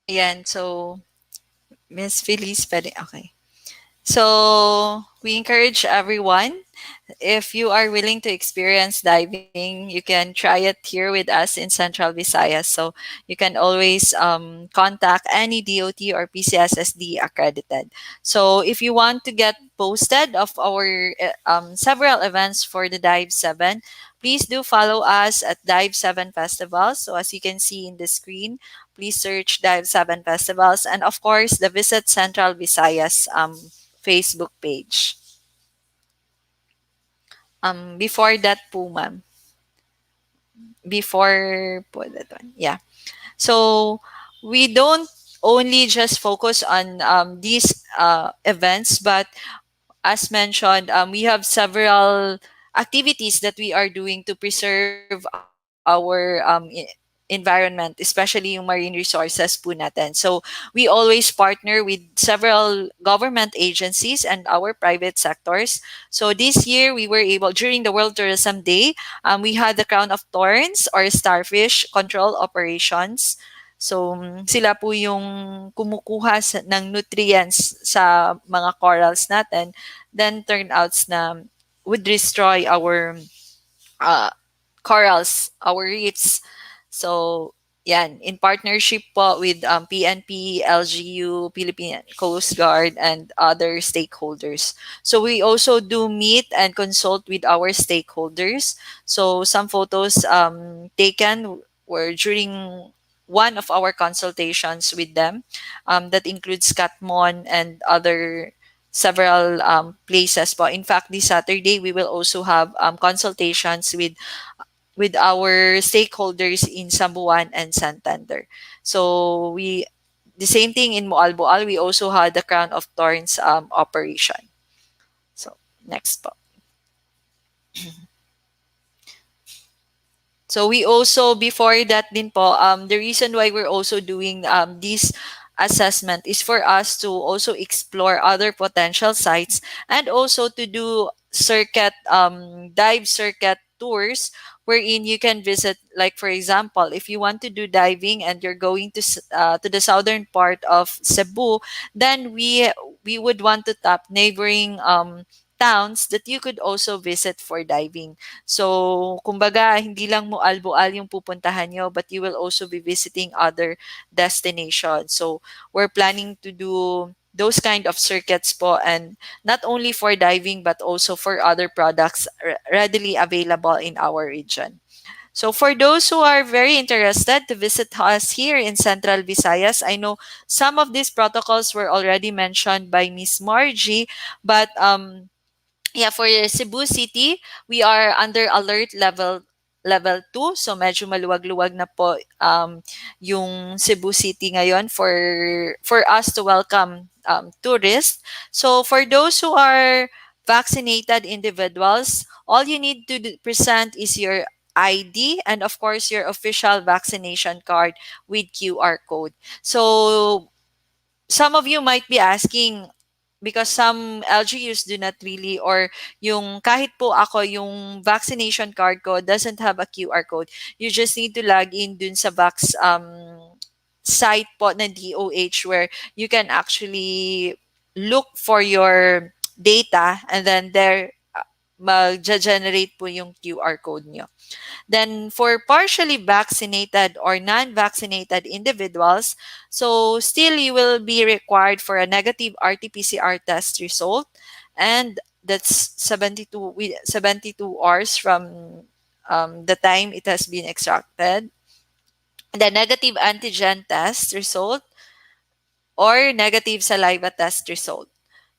Ayan, so Miss Felice, pwede, okay. So we encourage everyone, if you are willing to experience diving, you can try it here with us in Central Visayas. So you can always contact any DOT or PCSSD accredited. So if you want to get posted of our several events for the Dive 7, please do follow us at Dive 7 Festivals. So as you can see in the screen, please search Dive 7 Festivals. And of course, the Visit Central Visayas Facebook page. Before that po, ma'am. Before po that one. Yeah. So we don't only just focus on these events, but as mentioned, we have several activities that we are doing to preserve our environment, especially yung marine resources po natin. So we always partner with several government agencies and our private sectors. So this year we were able, during the World Tourism Day, we had the Crown of Thorns or Starfish Control Operations. So sila po yung kumukuha ng nutrients sa mga corals natin. Then turn outs na would destroy our uh, corals, our reefs. So, yan, in partnership po with PNP, LGU, Philippine Coast Guard, and other stakeholders. So, we also do meet and consult with our stakeholders. So, some photos taken were during one of our consultations with them. That includes Katmon and other several places po. In fact, this Saturday, we will also have consultations with our stakeholders in Sambuan and Santander. So the same thing in Moalboal, we also had the Crown of Thorns operation. So next po. So we also, before that din po, the reason why we're also doing this assessment is for us to also explore other potential sites and also to do dive circuit tours wherein you can visit, like for example, if you want to do diving and you're going to the southern part of Cebu, then we would want to tap neighboring towns that you could also visit for diving. So, kumbaga, hindi lang mo Alboal yung pupuntahan nyo, but you will also be visiting other destinations. So, we're planning to do those kind of circuits po, and not only for diving but also for other products readily available in our region. So for those who are very interested to visit us here in Central Visayas, I know some of these protocols were already mentioned by Miss Margie, but yeah, for Cebu City, we are under alert level 2. So medyo maluwag-luwag na po yung Cebu City ngayon for us to welcome tourists. So for those who are vaccinated individuals, all you need to present is your ID and of course your official vaccination card with QR code. So some of you might be asking, because some LGUs do not really, or yung kahit po ako, yung vaccination card ko doesn't have a QR code. You just need to log in dun sa Vax site po ng DOH where you can actually look for your data and then there mag-generate po yung QR code nyo. Then for partially vaccinated or non-vaccinated individuals, so still you will be required for a negative RT-PCR test result, and that's 72 hours from the time it has been extracted. The negative antigen test result or negative saliva test result.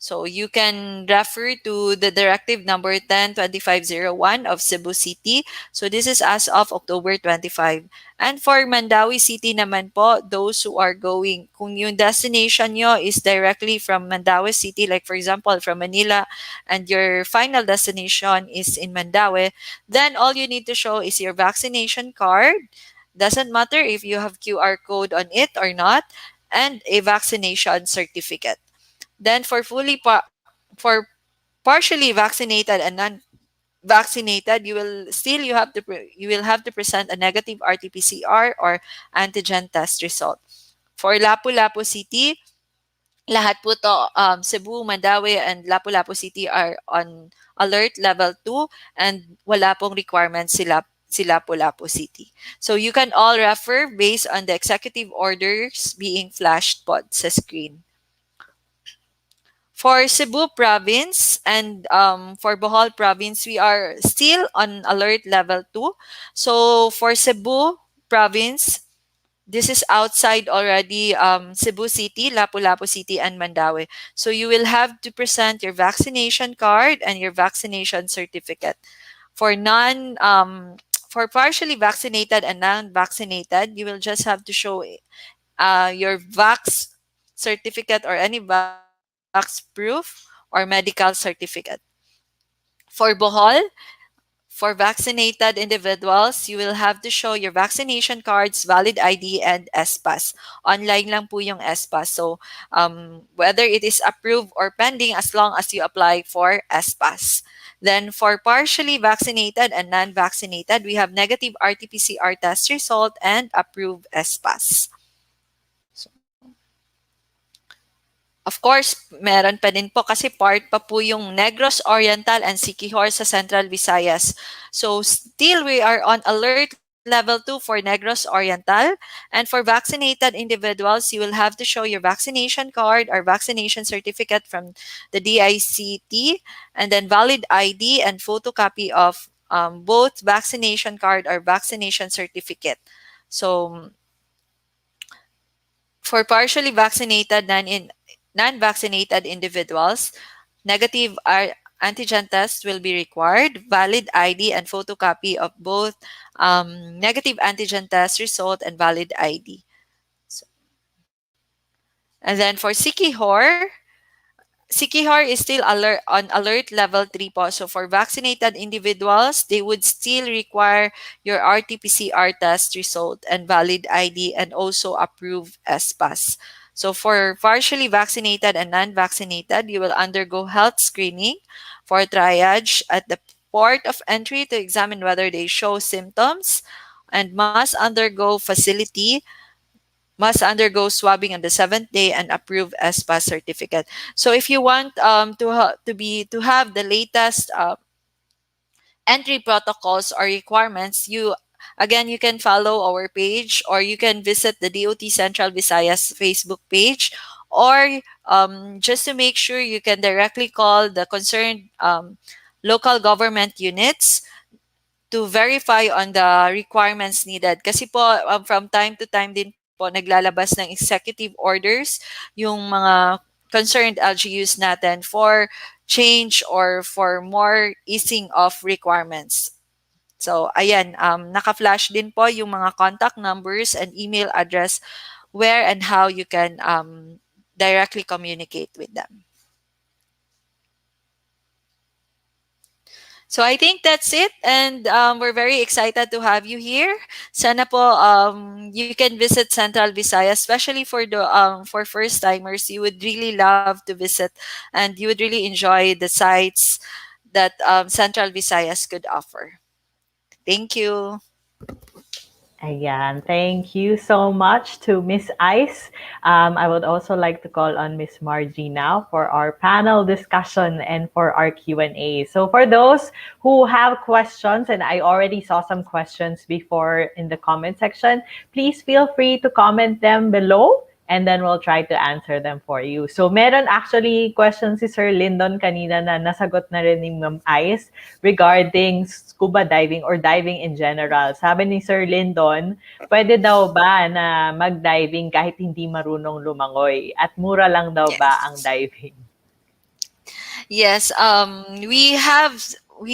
So you can refer to the directive number 102501 of Cebu City. So this is as of October 25. And for Mandawi City naman po, those who are going, kung yung destination nyo is directly from Mandawi City, like for example from Manila, and your final destination is in Mandawi, then all you need to show is your vaccination card. Doesn't matter if you have QR code on it or not, and a vaccination certificate. Then for partially vaccinated and non-vaccinated, you will have to present a negative RT-PCR or antigen test result. For Lapu-Lapu City, lahat po to, Cebu, Mandawi, and Lapu-Lapu City are on alert level 2 and wala pong requirements si Lapu-Lapu City. So you can all refer based on the executive orders being flashed po sa screen. For Cebu province and for Bohol province, we are still on alert level 2. So for Cebu province, this is outside already Cebu City, Lapu-Lapu City, and Mandawi. So you will have to present your vaccination card and your vaccination certificate. For for partially vaccinated and non-vaccinated, you will just have to show your vax certificate or any vax proof or medical certificate. For Bohol, for vaccinated individuals, you will have to show your vaccination cards, valid ID, and SPAS. Online lang po yung SPAS. So, whether it is approved or pending, as long as you apply for SPAS. Then, for partially vaccinated and non-vaccinated, we have negative RT-PCR test result and approved SPAS. Of course, meron pa din po kasi part pa po yung Negros Oriental and Siquijor sa Central Visayas. So still we are on alert level 2 for Negros Oriental. And for vaccinated individuals, you will have to show your vaccination card or vaccination certificate from the DICT and then valid ID and photocopy of both vaccination card or vaccination certificate. So for partially vaccinated non-vaccinated individuals, negative antigen test will be required, valid ID and photocopy of both negative antigen test result and valid ID. And then for Siquijor is still on alert level 3 po. So for vaccinated individuals, they would still require your RT-PCR test result and valid ID and also approved SPAS. So for partially vaccinated and non-vaccinated, you will undergo health screening for triage at the port of entry to examine whether they show symptoms and must undergo swabbing on the 7th day and approved SPAS certificate. So if you want to have the latest entry protocols or requirements, you can follow our page or you can visit the DOT Central Visayas Facebook page or just to make sure, you can directly call the concerned local government units to verify on the requirements needed. Kasi po, from time to time din po, naglalabas ng executive orders yung mga concerned LGUs natin for change or for more easing of requirements. So, ayan, naka-flash din po yung mga contact numbers and email address where and how you can directly communicate with them. So I think that's it, and we're very excited to have you here. Sana po you can visit Central Visayas, especially for first timers. You would really love to visit, and you would really enjoy the sites that Central Visayas could offer. Thank you. Ayan, thank you so much to Miss Ice. I would also like to call on Miss Margie now for our panel discussion and for our Q&A. So for those who have questions, and I already saw some questions before in the comment section, please feel free to comment them below, and then we'll try to answer them for you. So meron actually questions si Sir Lyndon kanina na nasagot na rin ni Ma'am Ice regarding scuba diving or diving in general. Sabi ni Sir Lyndon, pwede daw ba na mag-diving kahit hindi marunong lumangoy? At mura lang daw ba ang diving? Yes, we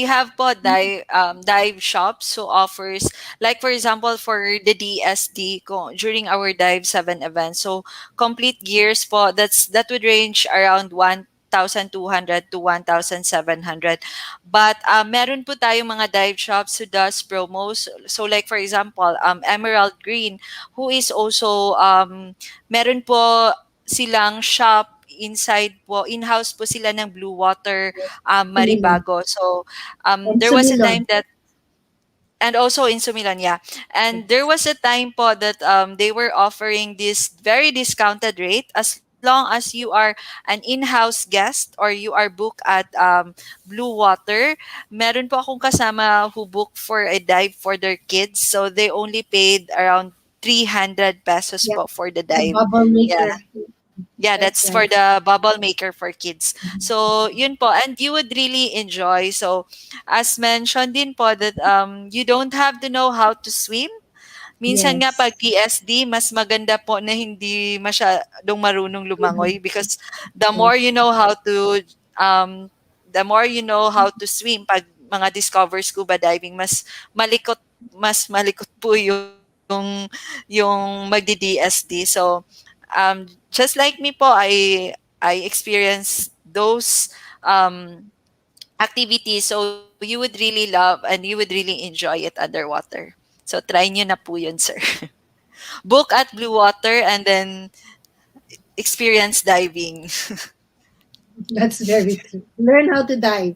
have po dive shops who offers, like for example for the DSD during our Dive 7 event. So complete gears po, that would range around 1,200 to 1,700. But meron po tayong mga dive shops who does promos. So like for example, Emerald Green, who is also meron po silang shop inside po, in-house po sila ng Blue Water Maribago. So there was a time that, and also in Sumilon, yeah. And there was a time po that they were offering this very discounted rate as long as you are an in-house guest or you are booked at Blue Water. Meron po akong kasama who booked for a dive for their kids. So they only paid around 300 pesos po for the The dive. bubble maker. Yeah. Yeah, that's for the bubble maker for kids. So, yun po. And you would really enjoy. So, as mentioned din po that you don't have to know how to swim. Minsan nga pag TSD, mas maganda po na hindi masyadong marunong lumangoy because the more you know how to swim pag mga discover scuba diving, mas malikot po yung magdi-DSD. So just like me po, I experienced those activities. So you would really love and you would really enjoy it underwater. So try nyo na po yun, sir. Book at Blue Water and then experience diving. That's very true. Learn how to dive.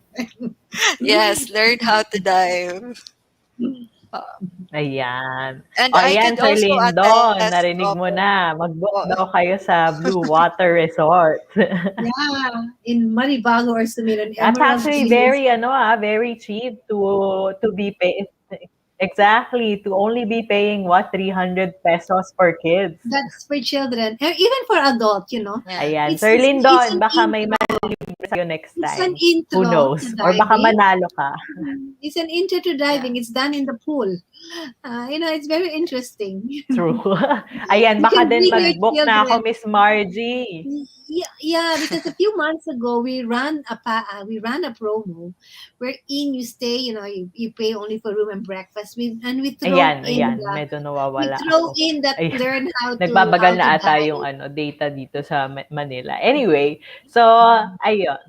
Yes, learn how to dive. Ayan. And O, I ayan, could Sir also Lyndon, attest, narinig mo na. Mag-book daw kayo sa Blue Water Resort. Yeah, in Maribago or Sumilon. That's Emerald actually Green. very cheap to be paid. Exactly, to only be paying 300 pesos per kids. That's for children. Even for adult, Ayan, It's, Sir it's, it's Lyndon, an baka may intro. malibre sa'yo next It's an time. Who intro to knows? Or baka diving. manalo ka. It's an intro to diving. It's done in the pool. It's very interesting. True. Ayan, You baka can din bring your mag-book na ako, children. Miss Margie. Yeah, because a few months ago we ran a promo wherein you stay, you pay only for room and breakfast. We throw Ayan, medyo nawawala ako. that Ayan. learn how to Nagbabagal na ata dive. yung data dito sa Manila. Anyway, so ayun.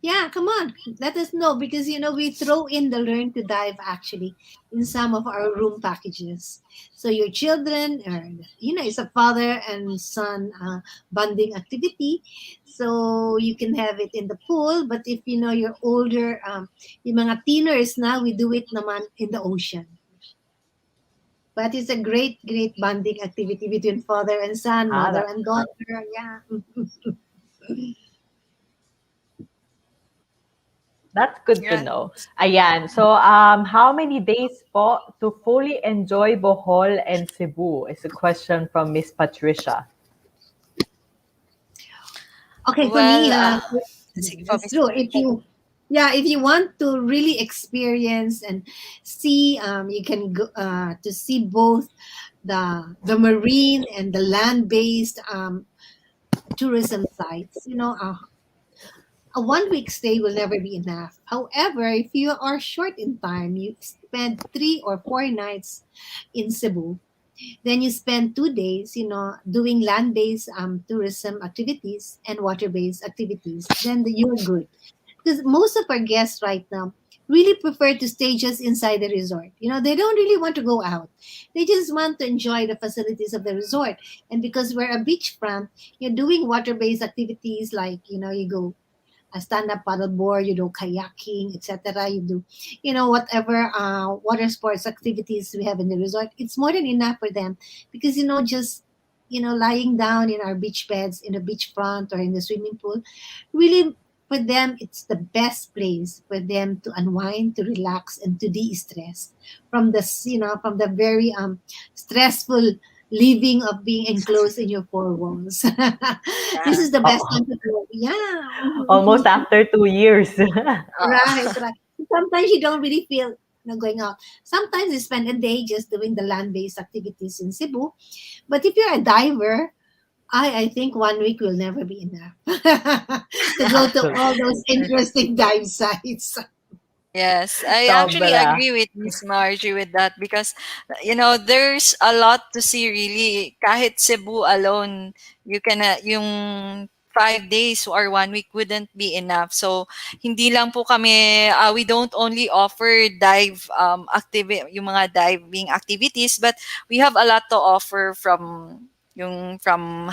Yeah, come on. Let us know because we throw in the learn to dive actually in some of our room packages. So your children or it's a father and son bonding activity. So you can have it in the pool, but if you're older, yung mga teeners na, we do it naman in the ocean. But it's a great bonding activity between father and son, mother and daughter. Yeah. That's good to know. Ayan. So, how many days po to fully enjoy Bohol and Cebu is a question from Miss Patricia. Okay, for me, Well, sige po, it's Miss true. If Margie. you, yeah, if you want to really experience and see, you can go to see both the marine and the land-based tourism sites. A 1 week stay will never be enough. However, if you are short in time, you spend 3 or 4 nights in Cebu, then you spend 2 days, doing land-based tourism activities and water-based activities. Then you're good. Because most of our guests right now really prefer to stay just inside the resort. They don't really want to go out. They just want to enjoy the facilities of the resort. And because we're a beachfront, you're doing water-based activities like, you go a stand-up paddleboard, you do kayaking, etc. You do, whatever water sports activities we have in the resort. It's more than enough for them because just lying down in our beach beds in the beachfront or in the swimming pool, really for them it's the best place for them to unwind, to relax, and to de-stress from from the very stressful living of being enclosed in your four walls. This Yeah. is the best Oo. time to go. Yeah. Almost after 2 years. Right, right. Sometimes you don't really feel going out. Sometimes you spend a day just doing the land-based activities in Cebu. But if you're a diver, I think 1 week will never be enough to go to all Actually, those interesting dive sites. Yes, I actually sobra. agree with Miss Margie with that because there's a lot to see really. Kahit Cebu alone, you can yung 5 days or 1 week wouldn't be enough. So hindi lang po kami we don't only offer dive yung mga diving activities, but we have a lot to offer from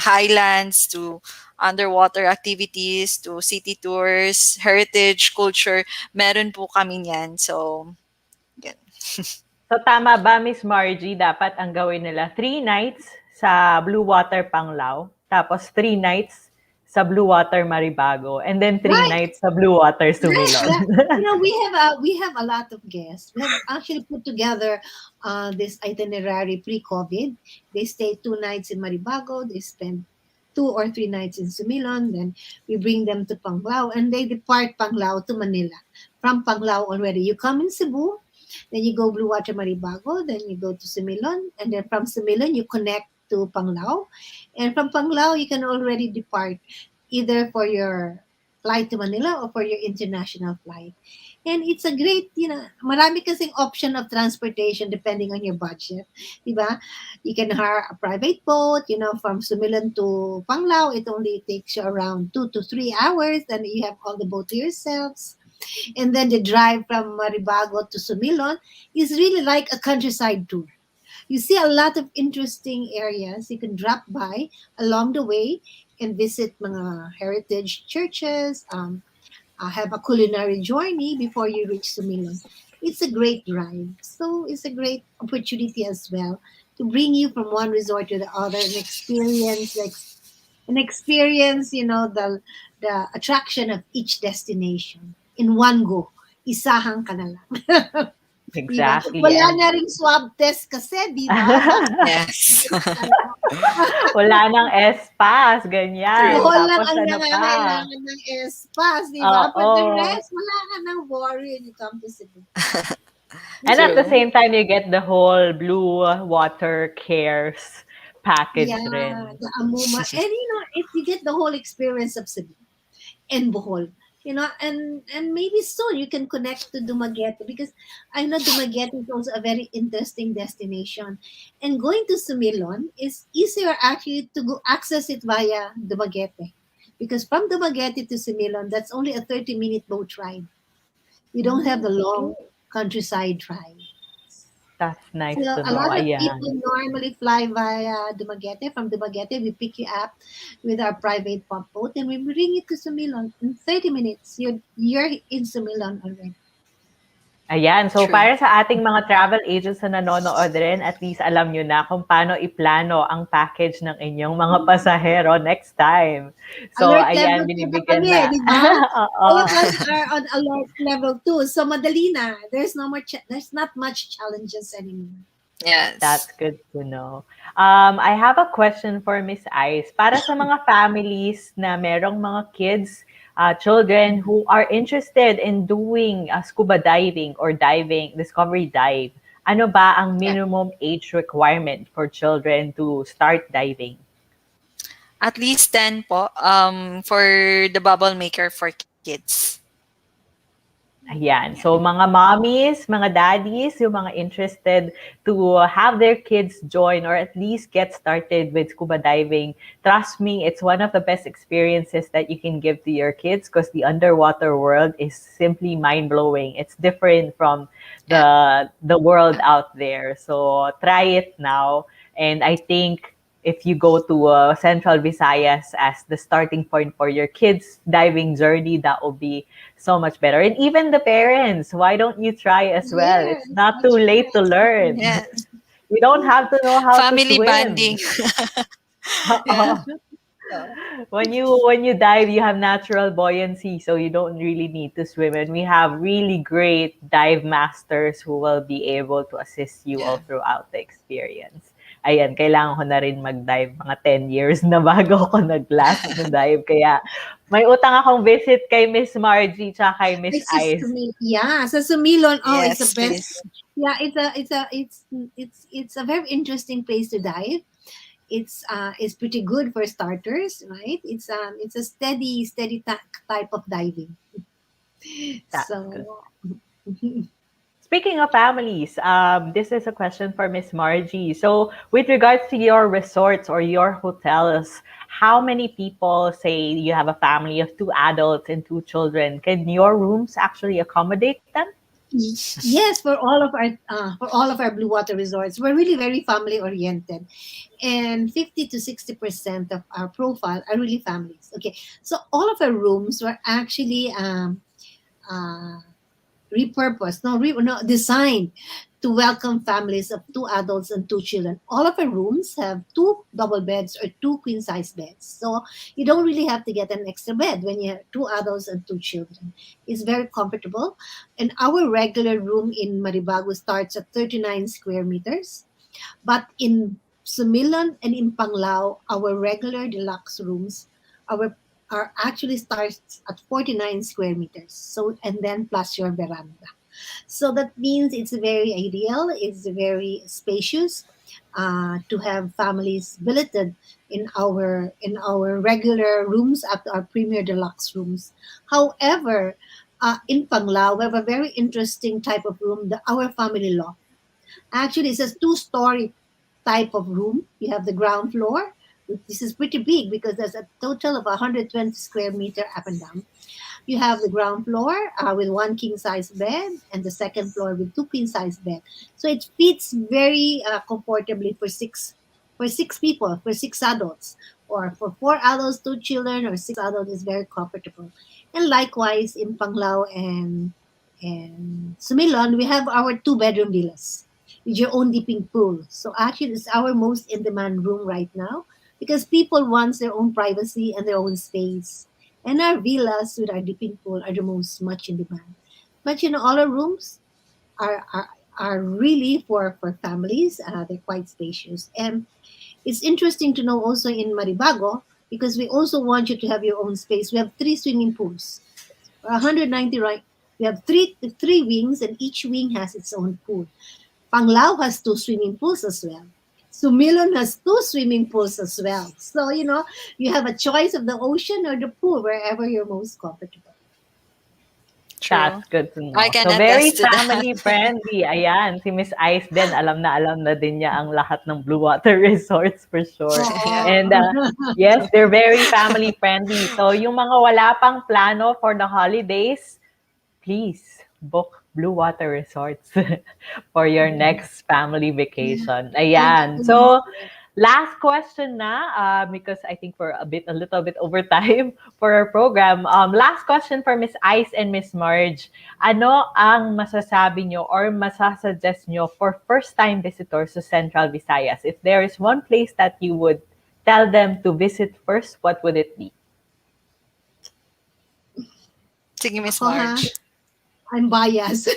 highlands to underwater activities to city tours, heritage, culture, meron po kami niyan. So, yan. So tama ba, Miss Margie, dapat ang gawin nila 3 nights sa Blue Water Panglao, tapos 3 nights sa Blue Water Maribago, and then three Right, nights sa Blue Water right, Sumilon. right. We have a lot of guests. We have actually put together this itinerary pre-COVID. They stay 2 nights in Maribago. They spend 2 or 3 nights in Sumilon. Then we bring them to Panglao, and they depart Panglao to Manila. From Panglao already, you come in Cebu, then you go Blue Water Maribago, then you go to Sumilon, and then from Sumilon you connect to Panglao, and from Panglao you can already depart either for your flight to Manila or for your international flight. And it's a great, marami kasing option of transportation depending on your budget. Diba? You can hire a private boat, from Sumilon to Panglao. It only takes you around 2 to 3 hours. Then you have all the boat to yourselves. And then the drive from Maribago to Sumilon is really like a countryside tour. You see a lot of interesting areas you can drop by along the way and visit mga heritage churches, have a culinary journey before you reach Sumilon. It's a great drive. So it's a great opportunity as well to bring you from one resort to the other and experience, the attraction of each destination in one go. Isahang ka na lang. Diba? Exactly. Wala And na ring swab test kasi, di ba? Yes. wala nang espas, ganyan. Bohol lang Tapos ang ano pa? nangangailangan ng espas, di ba? But the Oo. rest, wala ka nang worry when you come to Cebu. And at the True. same time, you get the whole Blue Water Cares package Yeah, rin. the Amuma. And if you get the whole experience of Cebu and Bohol, and maybe soon you can connect to Dumaguete because I know Dumaguete is also a very interesting destination. And going to Sumilon is easier actually to go access it via Dumaguete. Because from Dumaguete to Sumilon, that's only a 30-minute boat ride. You don't have the long countryside drive. That's nice So to a know. lot of Ayan. people normally fly via Dumaguete. From Dumaguete, we pick you up with our private pump boat and we bring you to Sumilon. In 30 minutes, you're in Sumilon already. Ayan. So, True. para sa ating mga travel agents na nanonood rin, at least alam nyo na kung paano iplano ang package ng inyong mga pasahero next time. So, Alert ayan, level 2 na binibigyan kami, na. di ba? Oo. All of us are on alert level 2. So madali na. There's not much challenges anymore. Yes. That's good to know. I have a question for Miss Ice. Para sa mga families na merong mga kids, children who are interested in doing scuba diving or diving, discovery dive, ano ba ang minimum age requirement for children to start diving? At least 10 po for the bubble maker for kids. Ayan. So, mga mommies, mga daddies, yung mga interested to have their kids join or at least get started with scuba diving, trust me, it's one of the best experiences that you can give to your kids because the underwater world is simply mind-blowing. It's different from the world out there. So, try it now. And I think if you go to Central Visayas as the starting point for your kids' diving journey, that will be so much better. And even the parents, why don't you try as well? Yes, It's not too that's late to learn. Yes. You don't have to know how to Family swim. bonding. Oo. When you dive, you have natural buoyancy, so you don't really need to swim. And we have really great dive masters who will be able to assist you all throughout the experience. Ayan, kailangan ko na rin mag-dive mga 10 years na bago ako nag-last na dive. Kaya may utang akong visit kay Miss Margie tsaka kay Miss This is Ice. yeah, sa Sumilon. Oh, it's the Yes, best. please. Yeah, it's a very interesting place to dive. It's pretty good for starters, right? It's a type of diving. That's So good. Speaking of families, this is a question for Miss Margie. So, with regards to your resorts or your hotels, how many people say you have a family of 2 adults and 2 children? Can your rooms actually accommodate them? yes, for all of our blue water resorts, we're really very family oriented, and 50 to 60% of our profile are really families. Okay, so all of our rooms were actually uh, repurposed, no, designed to welcome families of 2 adults and 2 children. All of our rooms have 2 double beds or 2 queen size beds. So you don't really have to get an extra bed when you have 2 adults and 2 children. It's very comfortable. And our regular room in Maribago starts at 39 square meters. But in Sumilon and in Panglao, our regular deluxe rooms, our are actually starts at 49 square meters. So and then plus your veranda. So that means it's very ideal. It's very spacious to have families billeted in our regular rooms up to our premier deluxe rooms. However, in Panglao, we have a very interesting type of room, our family loft. Actually, it's a two-story type of room. You have the ground floor. This is pretty big because there's a total of 120 square meter up and down. You have the ground floor with 1 king size bed and the second floor with 2 queen size bed. So it fits very comfortably for six people, for 6 adults, or for 4 adults, 2 children, or 6 adults is very comfortable. And likewise in Panglao and Sumilon, we have our 2 bedroom villas with your own dipping pool. So actually, it's our most in demand room right now because people want their own privacy and their own space. And our villas with our dipping pool are the most much in demand. But all our rooms are are, are really for families. They're quite spacious. And it's interesting to know also in Maribago because we also want you to have your own space. We have 3 swimming pools. 190, right? We have three wings, and each wing has its own pool. Panglao has 2 swimming pools as well. Sumilon has 2 swimming pools as well. So, you have a choice of the ocean or the pool, wherever you're most comfortable. True. That's good to I know. can So, very attest to that. family friendly. Ayan, si Miss Ice din, alam na din niya ang lahat ng Blue Water Resorts for sure. Oo. And yes, they're very family friendly. So, yung mga wala pang plano for the holidays, please book Blue Water Resorts for your next family vacation. Ayan. So, last question na, because I think we're a little bit over time for our program. Last question for Miss Ice and Miss Marge. Ano ang masasabi nyo or masasuggest nyo for first-time visitors to Central Visayas? If there is one place that you would tell them to visit first, what would it be? Sige, Miss Ako, ha? Marge. I'm biased.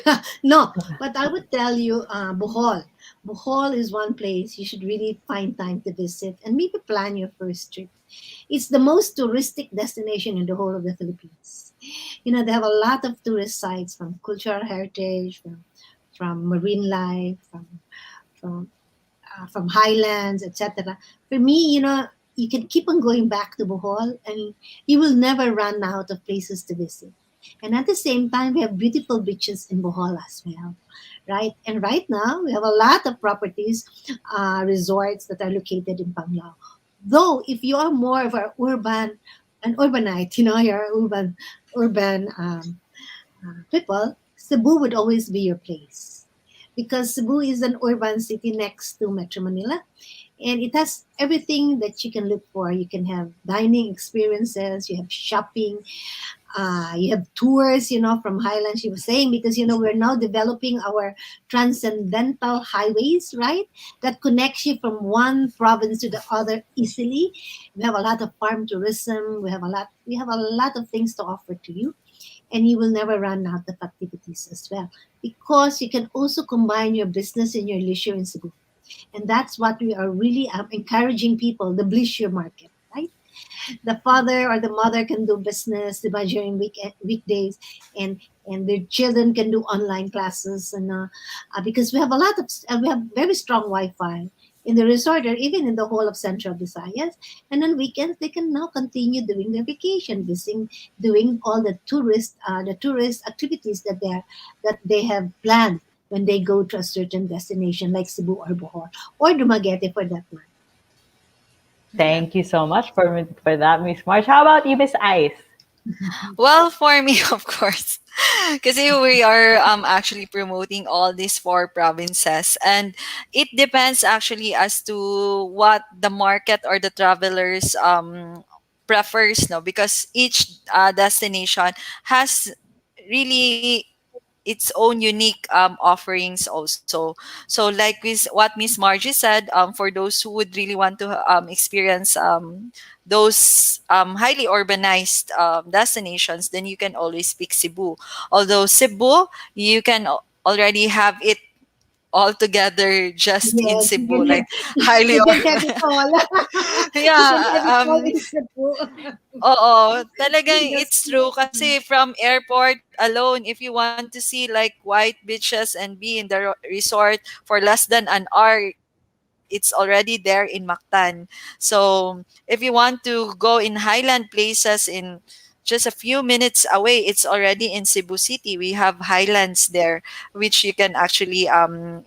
No, but I would tell you, Bohol. Bohol is one place you should really find time to visit and maybe plan your first trip. It's the most touristic destination in the whole of the Philippines. You know, they have a lot of tourist sites from cultural heritage, from marine life, from from highlands, etc. For me, you know, you can keep on going back to Bohol and you will never run out of places to visit. And at the same time, we have beautiful beaches in Bohol as well, right? And right now, we have a lot of properties, resorts that are located in Panglao. Though, if you are more of an urbanite, you know, you're urban people, Cebu would always be your place because Cebu is an urban city next to Metro Manila, and it has everything that you can look for. You can have dining experiences, you have shopping, you have tours, you know, from highlands. She was saying because you know we're now developing our transcendental highways, right? That connects you from one province to the other easily. We have a lot of farm tourism. We have a lot of things to offer to you, and you will never run out of activities as well because you can also combine your business and your leisure in Cebu. And that's what we are really encouraging people, the leisure market, right? The father or the mother can do business during weekdays, and their children can do online classes, and because we have very strong Wi-Fi in the resort or even in the whole of Central Visayas. And on weekends they can now continue doing their vacation, doing all the tourist activities that they have planned when they go to a certain destination like Cebu or Bohol or Dumaguete for that matter. Thank you so much for that, Miss March. How about you, Miss Ice? Well, for me, of course, because we are actually promoting all these four provinces, and it depends actually as to what the market or the travelers prefers, no, because each destination has really its own unique offerings also. So like what Miss Margie said, for those who would really want to experience those highly urbanized destinations, then you can always pick Cebu. Although Cebu, you can already have it all together just in Yes, Cebu, like highly you can have it all. You can have yeah, it all in Cebu. oo, talagang That's it's true true. kasi from airport alone, if you want to see like white beaches and be in the resort for less than an hour, it's already there in Mactan. So if you want to go in highland places in just a few minutes away, it's already in Cebu City. We have highlands there, which you can actually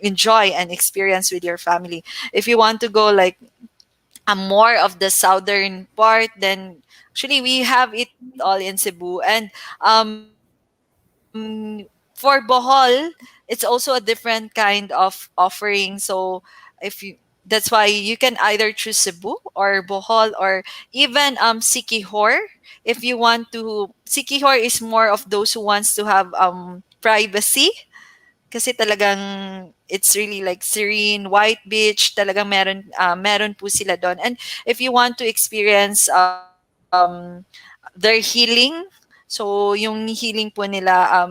enjoy and experience with your family. If you want to go like more of the southern part, then actually we have it all in Cebu. And for Bohol, it's also a different kind of offering. So if you that's why you can either choose Cebu or Bohol or even Sikihor. If you want to, Sikihor is more of those who wants to have privacy, kasi talagang it's really like serene, white beach, talagang meron po sila doon. And if you want to experience their healing, so yung healing po nila,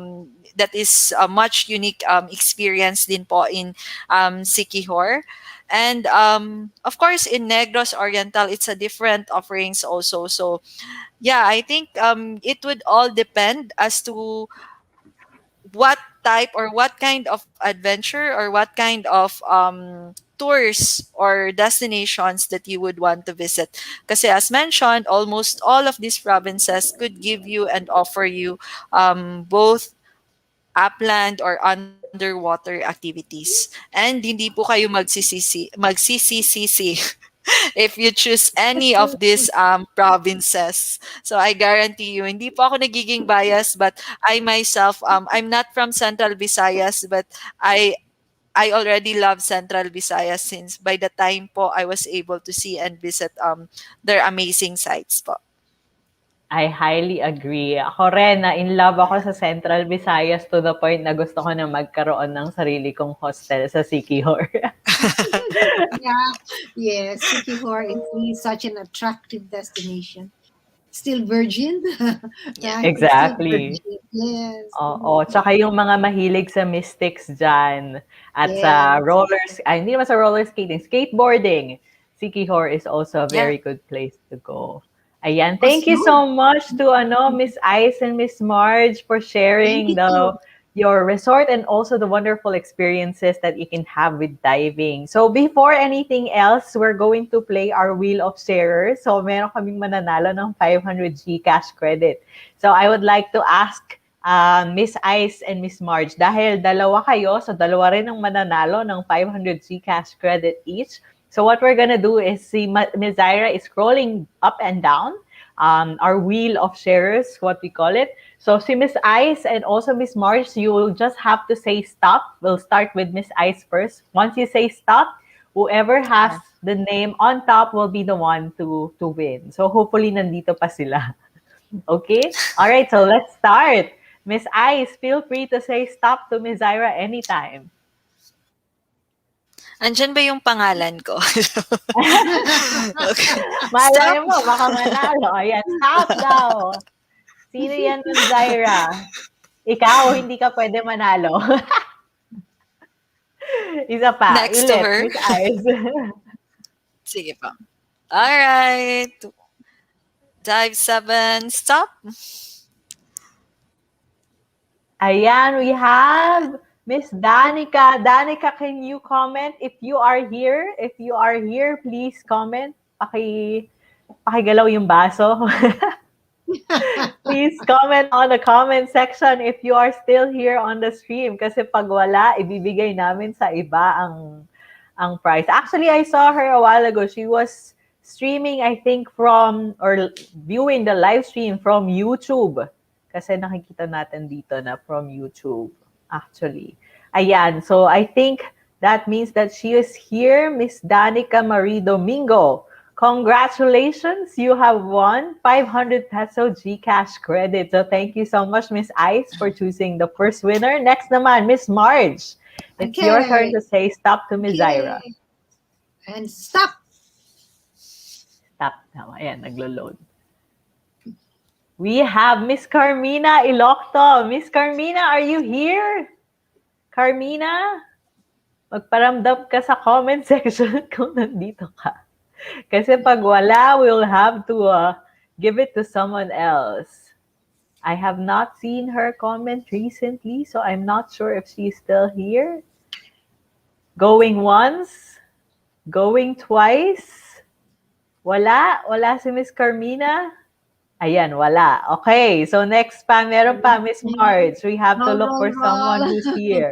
that is a much unique experience din po in Sikihor. And of course in Negros Oriental, it's a different offerings also. So yeah, I think it would all depend as to what type or what kind of adventure or what kind of tours or destinations that you would want to visit. Kasi as mentioned, almost all of these provinces could give you and offer you both upland or underwater activities. And hindi po kayo magsisisi if you choose any of these provinces. So I guarantee you, hindi po ako nagiging bias, but I myself, I'm not from Central Visayas, but I already love Central Visayas since by the time po I was able to see and visit their amazing sites po. I highly agree. Ako rin, na in love ako sa Central Visayas to the point na gusto ko na magkaroon ng sarili kong hostel sa Sikihor. Yeah, yes, Sikihor is really such an attractive destination. still virgin. Right? It's still Exactly. virgin. Yes. Oo, tsaka yung mga mahilig sa mystics dyan at sa Yes. hindi naman sa roller skating, skateboarding. Sikihor is also a Yeah. very good place to go. Ayan, Oh, thank you snow. so much to Miss Ice and Miss Marge for Thank sharing you. your resort and also the wonderful experiences that you can have with diving. So before anything else, we're going to play our Wheel of Sharers. So meron kaming mananalo ng 500 GCash credit. So I would like to ask Miss Ice and Miss Marge, dahil dalawa kayo, so dalawa rin ang mananalo ng 500 GCash credit each. So what we're gonna do is Miss Zaira is scrolling up and down our wheel of sharers, what we call it. So si Miss Ice and also Miss Marge, you will just have to say stop. We'll start with Miss Ice first. Once you say stop, whoever has the name on top will be the one to win. So hopefully nandito pa sila. Okay? All right, so let's start. Miss Ice, feel free to say stop to Miss Zaira anytime. Andyan ba yung pangalan ko? Okay. Malay Stop. mo, baka manalo. Ayan, stop daw. Sino yan, Miss Zaira? Ikaw, hindi ka pwede manalo. Isa pa. Next to Ulit, her. Miss Ice. Sige pa. Alright. Dive 7. Stop. Ayan, we have Miss Danica. Danica, can you comment if you are here? If you are here, please comment. Pakigalaw yung baso. Please comment on the comment section if you are still here on the stream. Kasi pag wala, ibibigay namin sa iba ang prize. Actually, I saw her a while ago. She was streaming, I think, or viewing the live stream from YouTube. Kasi nakikita natin dito na from YouTube, actually. Ayan, so I think that means that she is here, Miss Danica Marie Domingo. Congratulations, you have won 500 peso GCash credit. So thank you so much, Miss Ice, for choosing the first winner. Next naman, Miss Marge. It's your turn to say stop to Miss Zaira. And stop. Stop now. Ayan, naglo-load. We have Miss Carmina Ilocto. Miss Carmina, are you here? Carmina, magparamdam ka sa comment section kung nandito ka. Kasi pag wala, we'll have to give it to someone else. I have not seen her comment recently, so I'm not sure if she's still here. Going once, going twice. Wala si Miss Carmina. Ayan, wala. Okay, so next pa, meron pa, Miss Marge. We have to look for someone who's here.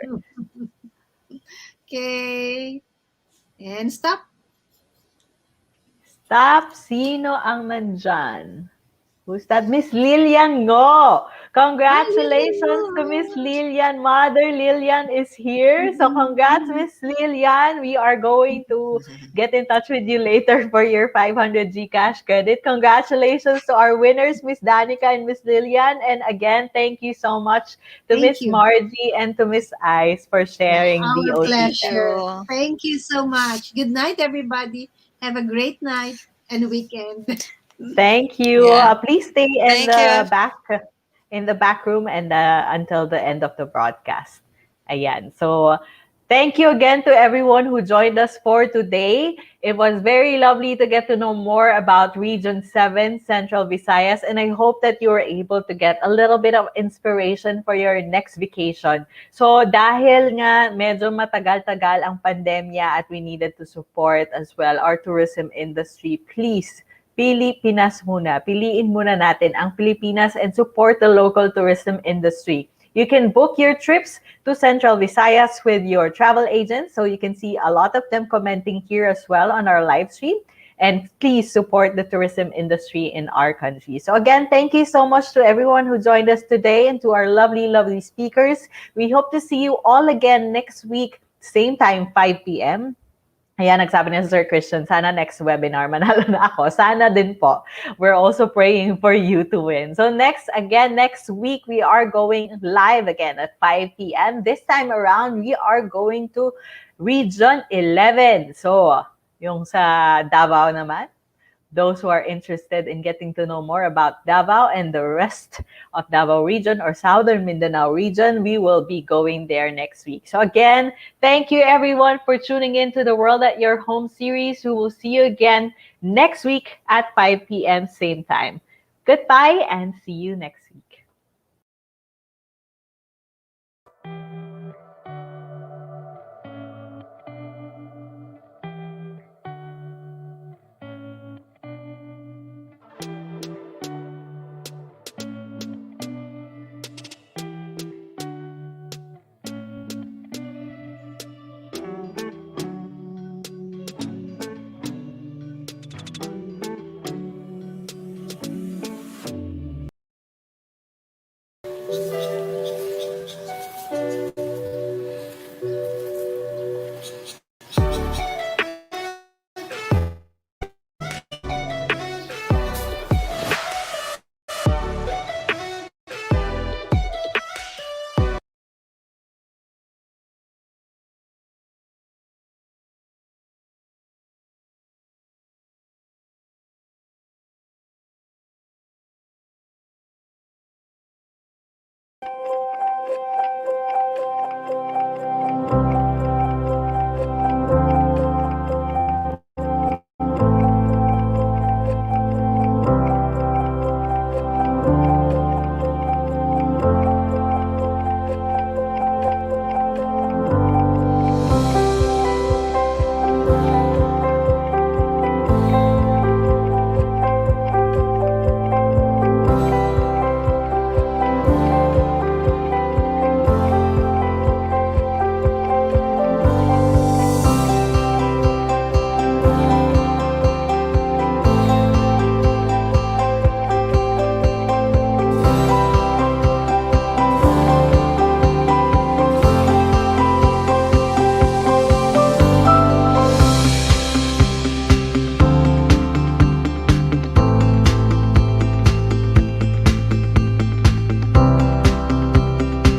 Okay. And stop. Stop. Sino ang nandyan? Who's that? Miss Lilian Ngo. Congratulations to Miss Lilian. Mother Lilian is here. So congrats, Miss Lilian. We are going to get in touch with you later for your 500 GCash credit. Congratulations to our winners, Miss Danica and Miss Lilian. And again, thank you so much to Miss Margie and to Miss Ice for sharing the Our OT. pleasure. Thank you so much. Good night, everybody. Have a great night and weekend. Thank you. Yeah. Please stay in Thank the back room and until the end of the broadcast. Ayan. So thank you again to everyone who joined us for today. It was very lovely to get to know more about Region 7, Central Visayas, and I hope that you were able to get a little bit of inspiration for your next vacation. So dahil nga medyo matagal-tagal ang pandemya at we needed to support as well our tourism industry, please, Pilipinas muna. Piliin muna natin ang Pilipinas and support the local tourism industry. You can book your trips to Central Visayas with your travel agent. So you can see a lot of them commenting here as well on our live stream. And please support the tourism industry in our country. So again, thank you so much to everyone who joined us today and to our lovely, lovely speakers. We hope to see you all again next week, same time, 5 p.m. Ayan, nagsabi ni Sir Christian, sana next webinar, manalo na ako. Sana din po. We're also praying for you to win. So next week, we are going live again at 5 p.m. This time around, we are going to Region 11. So, yung sa Davao naman, those who are interested in getting to know more about Davao and the rest of Davao region or Southern Mindanao region, we will be going there next week. So again, thank you everyone for tuning in to the World at Your Home series. We will see you again next week at 5 p.m. same time. Goodbye and see you next week.